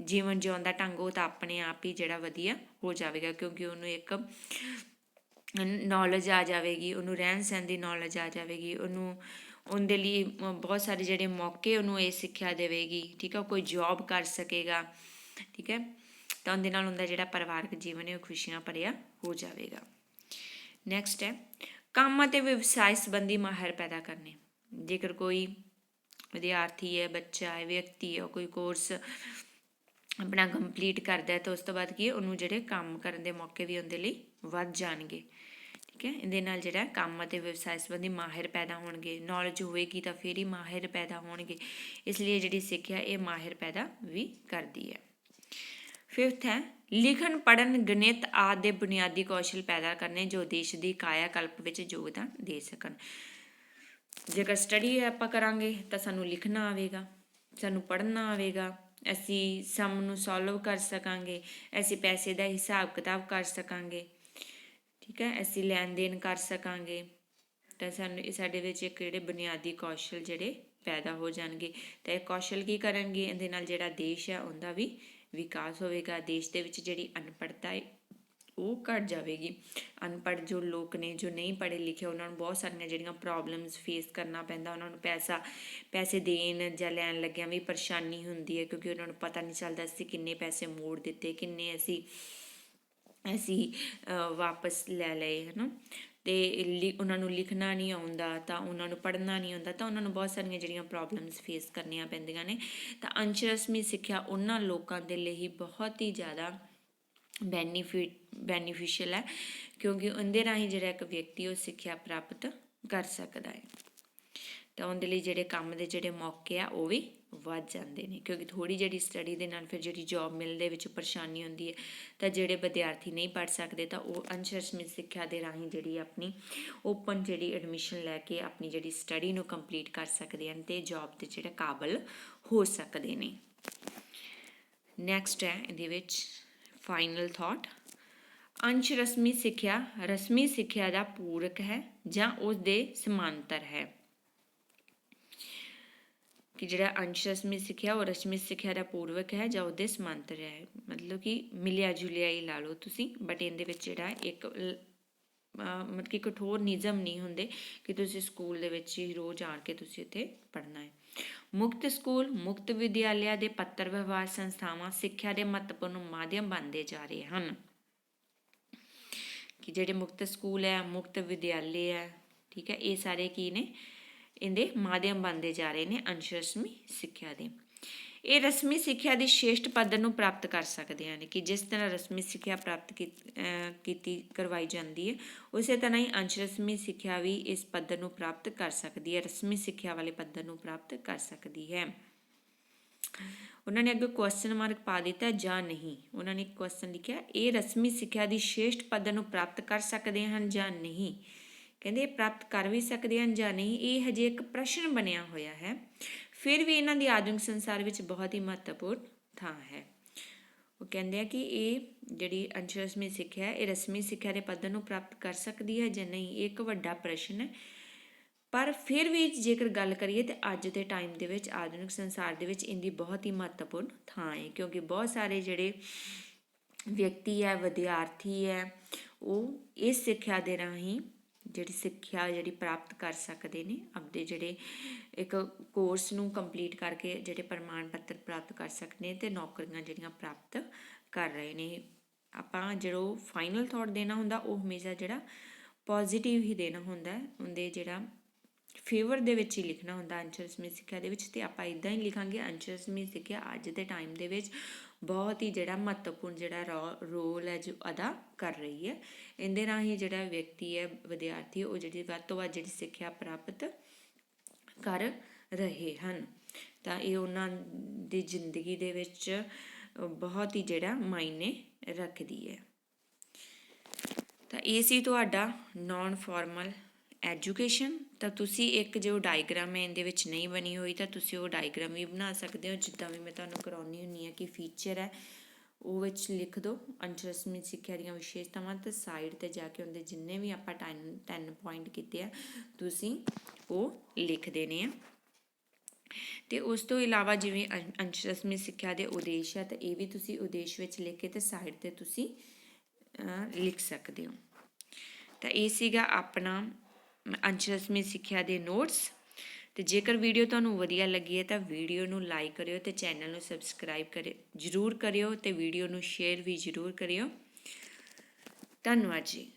Speaker 1: ਜੀਵਨ ਜਿਉਣ ਦਾ ਢੰਗ ਉਹ ਤਾਂ ਆਪਣੇ ਆਪ ਹੀ ਜਿਹੜਾ ਵਧੀਆ ਹੋ ਜਾਵੇਗਾ, ਕਿਉਂਕਿ ਉਹਨੂੰ ਇੱਕ ਨੌਲੇਜ ਆ ਜਾਵੇਗੀ, ਉਹਨੂੰ ਰਹਿਣ ਸਹਿਣ ਦੀ ਨੌਲੇਜ ਆ ਜਾਵੇਗੀ, ਉਹਦੇ ਲਈ ਬਹੁਤ ਸਾਰੇ ਜਿਹੜੇ ਮੌਕੇ ਉਹਨੂੰ ਇਹ ਸਿੱਖਿਆ ਦੇਵੇਗੀ। ਠੀਕ ਹੈ, ਕੋਈ ਜੋਬ ਕਰ ਸਕੇਗਾ। ਠੀਕ ਹੈ, ਤਾਂ ਉਹਦੇ ਨਾਲ ਉਹਦਾ ਜਿਹੜਾ ਪਰਿਵਾਰਕ ਜੀਵਨ ਹੈ ਉਹ ਖੁਸ਼ੀਆਂ ਭਰਿਆ ਹੋ ਜਾਵੇਗਾ। ਨੈਕਸਟ ਹੈ ਕੰਮ ਅਤੇ ਵਿਵਸਾਏ ਸੰਬੰਧੀ ਮਾਹਿਰ ਪੈਦਾ ਕਰਨੇ। ਜੇਕਰ ਕੋਈ ਵਿਦਿਆਰਥੀ ਹੈ, ਬੱਚਾ ਹੈ, ਵਿਅਕਤੀ ਹੈ, ਕੋਈ ਕੋਰਸ ਆਪਣਾ ਕੰਪਲੀਟ ਕਰਦਾ ਤਾਂ ਉਸ ਤੋਂ ਬਾਅਦ ਕੀ ਉਹਨੂੰ ਜਿਹੜੇ ਕੰਮ ਕਰਨ ਦੇ ਮੌਕੇ ਵੀ ਉਹਦੇ ਲਈ ਵੱਧ ਜਾਣਗੇ। ਠੀਕ ਹੈ, ਇਹਦੇ ਨਾਲ ਜਿਹੜਾ ਕੰਮ ਅਤੇ ਵਿਵਸਾਏ ਸੰਬੰਧੀ ਮਾਹਿਰ ਪੈਦਾ ਹੋਣਗੇ, ਨੌਲੇਜ ਹੋਵੇਗੀ ਤਾਂ ਫਿਰ ਹੀ ਮਾਹਿਰ ਪੈਦਾ ਹੋਣਗੇ। ਇਸ ਲਈ ਜਿਹੜੀ ਸਿੱਖਿਆ ਇਹ ਮਾਹਿਰ ਪੈਦਾ ਵੀ ਕਰਦੀ ਹੈ। ਫਿਫਥ ਹੈ ਲਿਖਣ, ਪੜ੍ਹਨ, ਗਣਿਤ ਆਦਿ ਦੇ ਬੁਨਿਆਦੀ ਕੌਸ਼ਲ ਪੈਦਾ ਕਰਨੇ ਜੋ ਦੇਸ਼ ਦੀ ਕਾਇਆ ਕਲਪ ਵਿੱਚ ਯੋਗਦਾਨ ਦੇ ਸਕਣ। ਜੇਕਰ ਸਟੱਡੀ ਆਪਾਂ ਕਰਾਂਗੇ ਤਾਂ ਸਾਨੂੰ ਲਿਖਣਾ ਆਵੇਗਾ, ਸਾਨੂੰ ਪੜ੍ਹਨਾ ਆਵੇਗਾ, ਅਸੀਂ ਸਮ ਨੂੰ ਸੋਲਵ ਕਰ ਸਕਾਂਗੇ, ਅਸੀਂ ਪੈਸੇ ਦਾ ਹਿਸਾਬ ਕਿਤਾਬ ਕਰ ਸਕਾਂਗੇ। ਠੀਕ ਹੈ, ਅਸੀਂ ਲੈਣ ਦੇਣ ਕਰ ਸਕਾਂਗੇ, ਤਾਂ ਸਾਨੂੰ ਸਾਡੇ ਵਿੱਚ ਇੱਕ ਜਿਹੜੇ ਬੁਨਿਆਦੀ ਕੌਸ਼ਲ ਜਿਹੜੇ ਪੈਦਾ ਹੋ ਜਾਣਗੇ। ਤਾਂ ਇਹ ਕੌਸ਼ਲ ਕੀ ਕਰਨਗੇ, ਇਹਦੇ ਨਾਲ ਜਿਹੜਾ ਦੇਸ਼ ਹੈ ਉਹਦਾ ਵੀ ਵਿਕਾਸ ਹੋਵੇਗਾ। ਦੇਸ਼ ਦੇ ਵਿੱਚ ਜਿਹੜੀ ਅਨਪੜ੍ਹਤਾ ਹੈ ਉਹ ਘੱਟ ਜਾਵੇਗੀ। ਅਨਪੜ੍ਹ ਜੋ ਲੋਕ ਨੇ, ਜੋ ਨਹੀਂ ਪੜ੍ਹੇ ਲਿਖੇ, ਉਹਨਾਂ ਨੂੰ ਬਹੁਤ ਸਾਰੀਆਂ ਜਿਹੜੀਆਂ ਪ੍ਰੋਬਲਮਸ ਫੇਸ ਕਰਨਾ ਪੈਂਦਾ। ਉਹਨਾਂ ਨੂੰ ਪੈਸੇ ਦੇਣ ਜਾਂ ਲੈਣ ਲੱਗਿਆਂ ਵੀ ਪਰੇਸ਼ਾਨੀ ਹੁੰਦੀ ਹੈ, ਕਿਉਂਕਿ ਉਹਨਾਂ ਨੂੰ ਪਤਾ ਨਹੀਂ ਚੱਲਦਾ ਅਸੀਂ ਕਿੰਨੇ ਪੈਸੇ ਮੋੜ ਦਿੱਤੇ, ਕਿੰਨੇ ਅਸੀਂ ਵਾਪਸ ਲੈ ਲਏ, ਹੈ ਨਾ। ਅਤੇ ਉਹਨਾਂ ਨੂੰ ਲਿਖਣਾ ਨਹੀਂ ਆਉਂਦਾ, ਤਾਂ ਉਹਨਾਂ ਨੂੰ ਪੜ੍ਹਨਾ ਨਹੀਂ ਆਉਂਦਾ, ਤਾਂ ਉਹਨਾਂ ਨੂੰ ਬਹੁਤ ਸਾਰੀਆਂ ਜਿਹੜੀਆਂ ਪ੍ਰੋਬਲਮਸ ਫੇਸ ਕਰਨੀਆਂ ਪੈਂਦੀਆਂ ਨੇ। ਤਾਂ ਅੰਸ਼ ਰਸਮੀ ਸਿੱਖਿਆ ਉਹਨਾਂ ਲੋਕਾਂ ਦੇ ਲਈ ਬਹੁਤ ਹੀ ਜ਼ਿਆਦਾ ਬੈਨੀਫਿਸ਼ੀਅਲ ਹੈ, ਕਿਉਂਕਿ ਉਹਦੇ ਰਾਹੀਂ ਜਿਹੜਾ ਇੱਕ ਵਿਅਕਤੀ ਉਹ ਸਿੱਖਿਆ ਪ੍ਰਾਪਤ ਕਰ ਸਕਦਾ ਹੈ। ਤਾਂ ਉਹਦੇ ਲਈ ਜਿਹੜੇ ਕੰਮ ਦੇ ਜਿਹੜੇ ਮੌਕੇ ਆ ਉਹ ਵੀ ਵੱਧ ਜਾਂਦੇ ਨੇ, ਕਿਉਂਕਿ ਥੋੜ੍ਹੀ ਜਿਹੜੀ ਸਟੱਡੀ ਦੇ ਨਾਲ ਫਿਰ ਜਿਹੜੀ ਜੋਬ ਮਿਲਣ ਦੇ ਵਿੱਚ ਪਰੇਸ਼ਾਨੀ ਹੁੰਦੀ ਹੈ। ਤਾਂ ਜਿਹੜੇ ਵਿਦਿਆਰਥੀ ਨਹੀਂ ਪੜ੍ਹ ਸਕਦੇ ਤਾਂ ਉਹ ਅੰਸ਼ ਰਸਮੀ ਸਿੱਖਿਆ ਦੇ ਰਾਹੀਂ ਜਿਹੜੀ ਆਪਣੀ ਓਪਨ ਜਿਹੜੀ ਐਡਮਿਸ਼ਨ ਲੈ ਕੇ ਆਪਣੀ ਜਿਹੜੀ ਸਟੱਡੀ ਨੂੰ ਕੰਪਲੀਟ ਕਰ ਸਕਦੇ ਹਨ ਅਤੇ ਜੋਬ ਦੇ ਜਿਹੜੇ ਕਾਬਲ ਹੋ ਸਕਦੇ ਨੇ। ਨੈਕਸਟ ਹੈ ਇਹਦੇ ਵਿੱਚ ਫਾਈਨਲ ਥਾਟ, ਅੰਸ਼ ਰਸਮੀ ਸਿੱਖਿਆ ਰਸਮੀ ਸਿੱਖਿਆ ਦਾ ਪੂਰਕ ਹੈ ਜਾਂ ਉਸ ਦੇ ਸਮਾਂਤਰ ਹੈ। ਕਿ ਜਿਹੜਾ ਅੰਸ਼ ਰਸਮੀ ਸਿੱਖਿਆ ਉਹ ਰਸਮੀ ਸਿੱਖਿਆ ਦਾ ਪੂਰਵਕ ਹੈ ਜਾਂ ਉਹਦੇ ਸਮਾਂਤਰ ਹੈ, ਮਤਲਬ ਕਿ ਮਿਲਿਆ ਜੁਲਿਆ ਹੀ ਲਾ ਲਓ ਤੁਸੀਂ, ਬਟ ਇਹਦੇ ਵਿੱਚ ਜਿਹੜਾ ਇੱਕ ਮਤਲਬ ਕਿ ਕਠੋਰ ਨਿਯਮ ਨਹੀਂ ਹੁੰਦੇ ਕਿ ਤੁਸੀਂ ਸਕੂਲ ਦੇ ਵਿੱਚ ਹੀ ਰੋਜ਼ ਆਣ ਕੇ ਤੁਸੀਂ ਇੱਥੇ ਪੜ੍ਹਨਾ ਹੈ। ਮੁਕਤ ਸਕੂਲ, ਮੁਕਤ ਵਿਦਿਆਲਿਆ ਦੇ ਪੱਤਰ ਵਿਵਹਾਰ ਸੰਸਥਾਵਾਂ ਸਿੱਖਿਆ ਦੇ ਮਹੱਤਵਪੂਰਨ ਮਾਧਿਅਮ ਬਣਦੇ ਜਾ ਰਹੇ ਹਨ। ਕਿ ਜਿਹੜੇ ਮੁਕਤ ਸਕੂਲ ਹੈ, ਮੁਕਤ ਵਿਦਿਆਲੇ ਹੈ, ਠੀਕ ਹੈ, ਇਹ ਸਾਰੇ ਕੀ ਨੇ, ਇਹਦੇ ਮਾਧਿਅਮ ਬਣਦੇ ਜਾ ਰਹੇ ਨੇ ਅੰਸ਼ ਰਸਮੀ ਸਿੱਖਿਆ ਦੇ। ਇਹ ਰਸਮੀ ਸਿੱਖਿਆ ਦੀ ਸ਼੍ਰੇਸ਼ਟ ਪੱਧਰ ਨੂੰ ਪ੍ਰਾਪਤ ਕਰ ਸਕਦੇ ਹਨ। ਕਿ ਜਿਸ ਤਰ੍ਹਾਂ ਰਸਮੀ ਸਿੱਖਿਆ ਪ੍ਰਾਪਤ ਕਰਵਾਈ ਜਾਂਦੀ ਹੈ, ਉਸੇ ਤਰ੍ਹਾਂ ਹੀ ਅੰਸ਼ ਰਸਮੀ ਸਿੱਖਿਆ ਵੀ ਇਸ ਪੱਧਰ ਨੂੰ ਪ੍ਰਾਪਤ ਕਰ ਸਕਦੀ ਹੈ, ਰਸਮੀ ਸਿੱਖਿਆ ਵਾਲੇ ਪੱਧਰ ਨੂੰ ਪ੍ਰਾਪਤ ਕਰ ਸਕਦੀ ਹੈ। ਉਹਨਾਂ ਨੇ ਅੱਗੇ ਕੁਐਸਚਨ ਮਾਰਕ ਪਾ ਦਿੱਤਾ ਜਾਂ ਨਹੀਂ। ਉਹਨਾਂ ਨੇ ਇੱਕ ਕੁਐਸਚਨ ਲਿਖਿਆ, ਇਹ ਰਸਮੀ ਸਿੱਖਿਆ ਦੀ ਸ਼੍ਰੇਸ਼ਟ ਪੱਧਰ ਨੂੰ ਪ੍ਰਾਪਤ ਕਰ ਸਕਦੇ ਹਨ ਜਾਂ ਨਹੀਂ। ਕਹਿੰਦੇ ਇਹ ਪ੍ਰਾਪਤ ਕਰ ਵੀ ਸਕਦੇ ਹਨ ਜਾਂ ਨਹੀਂ, ਇਹ ਹਜੇ ਇੱਕ ਪ੍ਰਸ਼ਨ ਬਣਿਆ ਹੋਇਆ ਹੈ। ਫਿਰ ਵੀ ਇਹਨਾਂ ਦੀ ਆਧੁਨਿਕ ਸੰਸਾਰ ਵਿੱਚ ਬਹੁਤ ਹੀ ਮਹੱਤਵਪੂਰਨ ਥਾਂ ਹੈ। ਉਹ ਕਹਿੰਦੇ ਆ ਕਿ ਇਹ ਜਿਹੜੀ ਅੰਸ਼ ਰਸਮੀ ਸਿੱਖਿਆ ਹੈ ਇਹ ਰਸਮੀ ਸਿੱਖਿਆ ਦੇ ਪੱਧਰ ਨੂੰ ਪ੍ਰਾਪਤ ਕਰ ਸਕਦੀ ਹੈ ਜਾਂ ਨਹੀਂ, ਇਹ ਇੱਕ ਵੱਡਾ ਪ੍ਰਸ਼ਨ ਹੈ। ਪਰ ਫਿਰ ਵੀ ਜੇਕਰ ਗੱਲ ਕਰੀਏ ਤਾਂ ਅੱਜ ਦੇ ਟਾਈਮ ਦੇ ਵਿੱਚ ਆਧੁਨਿਕ ਸੰਸਾਰ ਦੇ ਵਿੱਚ ਇਹਦੀ ਬਹੁਤ ਹੀ ਮਹੱਤਵਪੂਰਨ ਥਾਂ ਹੈ, ਕਿਉਂਕਿ ਬਹੁਤ ਸਾਰੇ ਜਿਹੜੇ ਵਿਅਕਤੀ ਹੈ, ਵਿਦਿਆਰਥੀ ਹੈ, ਉਹ ਇਸ ਸਿੱਖਿਆ ਦੇ ਰਾਹੀਂ ਜਿਹੜੀ ਸਿੱਖਿਆ ਜਿਹੜੀ ਪ੍ਰਾਪਤ ਕਰ ਸਕਦੇ ਨੇ, ਆਪਦੇ ਜਿਹੜੇ ਇੱਕ ਕੋਰਸ ਨੂੰ ਕੰਪਲੀਟ ਕਰਕੇ ਜਿਹੜੇ ਪ੍ਰਮਾਣ ਪੱਤਰ ਪ੍ਰਾਪਤ ਕਰ ਸਕਦੇ ਨੇ ਅਤੇ ਨੌਕਰੀਆਂ ਜਿਹੜੀਆਂ ਪ੍ਰਾਪਤ ਕਰ ਰਹੇ ਨੇ। ਆਪਾਂ ਜਦੋਂ ਫਾਈਨਲ ਥੋਟ ਦੇਣਾ ਹੁੰਦਾ ਉਹ ਹਮੇਸ਼ਾ ਜਿਹੜਾ ਪੋਜ਼ੀਟਿਵ ਹੀ ਦੇਣਾ ਹੁੰਦਾ, ਉਹਦੇ ਜਿਹੜਾ ਫੇਵਰ ਦੇ ਵਿੱਚ ਹੀ ਲਿਖਣਾ ਹੁੰਦਾ ਅੰਸ਼ ਰਸਮੀ ਸਿੱਖਿਆ ਦੇ ਵਿੱਚ। ਅਤੇ ਆਪਾਂ ਇੱਦਾਂ ਹੀ ਲਿਖਾਂਗੇ ਅੰਸ਼ ਰਸਮੀ ਸਿੱਖਿਆ ਅੱਜ ਦੇ ਟਾਈਮ ਦੇ ਵਿੱਚ ਬਹੁਤ ਹੀ ਜਿਹੜਾ ਮਹੱਤਵਪੂਰਨ ਜਿਹੜਾ ਰੋਲ ਹੈ ਜੋ ਅਦਾ ਕਰ ਰਹੀ ਹੈ। ਇਹਦੇ ਰਾਹੀਂ ਜਿਹੜਾ ਵਿਅਕਤੀ ਹੈ, ਵਿਦਿਆਰਥੀ, ਉਹ ਜਿਹੜੀ ਵੱਧ ਤੋਂ ਵੱਧ ਜਿਹੜੀ ਸਿੱਖਿਆ ਪ੍ਰਾਪਤ ਕਰ ਰਹੇ ਹਨ। ਤਾਂ ਇਹ ਉਹਨਾਂ ਦੀ ਜ਼ਿੰਦਗੀ ਦੇ ਵਿੱਚ ਬਹੁਤ ਹੀ ਜਿਹੜਾ ਮਾਇਨੇ ਰੱਖਦੀ ਹੈ। ਤਾਂ ਇਹ ਸੀ ਤੁਹਾਡਾ ਨੌਨ ਫਾਰਮਲ ਐਜੂਕੇਸ਼ਨ ਤਾਂ ਤੁਸੀਂ ਇੱਕ ਜੋ ਡਾਇਗਰਾਮ ਹੈ ਇਹਦੇ ਵਿੱਚ ਨਹੀਂ ਬਣੀ ਹੋਈ ਤਾਂ ਤੁਸੀਂ ਉਹ ਡਾਇਗਰਾਮ ਵੀ ਬਣਾ ਸਕਦੇ ਹੋ, ਜਿੱਦਾਂ ਵੀ ਮੈਂ ਤੁਹਾਨੂੰ ਕਰਾਉਣੀ ਹੁੰਦੀ ਹਾਂ ਕਿ ਫੀਚਰ ਹੈ ਉਹ ਵਿੱਚ ਲਿਖ ਦਿਓ ਅੰਸ਼ ਰਸਮੀ ਸਿੱਖਿਆ ਦੀਆਂ ਵਿਸ਼ੇਸ਼ਤਾਵਾਂ, ਤੇ ਸਾਈਡ 'ਤੇ ਜਾ ਕੇ ਉਹਦੇ ਜਿੰਨੇ ਵੀ ਆਪਾਂ 10 ਪੁਆਇੰਟ ਕੀਤੇ ਆ ਤੁਸੀਂ ਉਹ ਲਿਖ ਦੇਣੇ ਆ। ਅਤੇ ਉਸ ਤੋਂ ਇਲਾਵਾ ਜਿਵੇਂ ਅੰਸ਼ ਰਸਮੀ ਸਿੱਖਿਆ ਦੇ ਉਦੇਸ਼ ਹੈ ਤਾਂ ਇਹ ਵੀ ਤੁਸੀਂ ਉਦੇਸ਼ ਵਿੱਚ ਲਿਖ ਕੇ ਅਤੇ ਸਾਈਡ 'ਤੇ ਤੁਸੀਂ ਲਿਖ ਸਕਦੇ ਹੋ। ਤਾਂ ਇਹ ਸੀਗਾ ਆਪਣਾ ਅੰਸ਼ ਰਸਮੀ ਸਿੱਖਿਆ ਦੇ ਨੋਟਸ। ਅਤੇ ਜੇਕਰ ਵੀਡੀਓ ਤੁਹਾਨੂੰ ਵਧੀਆ ਲੱਗੀ ਹੈ ਤਾਂ ਵੀਡੀਓ ਨੂੰ ਲਾਈਕ ਕਰਿਓ ਅਤੇ ਚੈਨਲ ਨੂੰ ਸਬਸਕ੍ਰਾਈਬ ਜ਼ਰੂਰ ਕਰਿਓ ਅਤੇ ਵੀਡੀਓ ਨੂੰ ਸ਼ੇਅਰ ਵੀ ਜ਼ਰੂਰ ਕਰਿਓ। ਧੰਨਵਾਦ ਜੀ।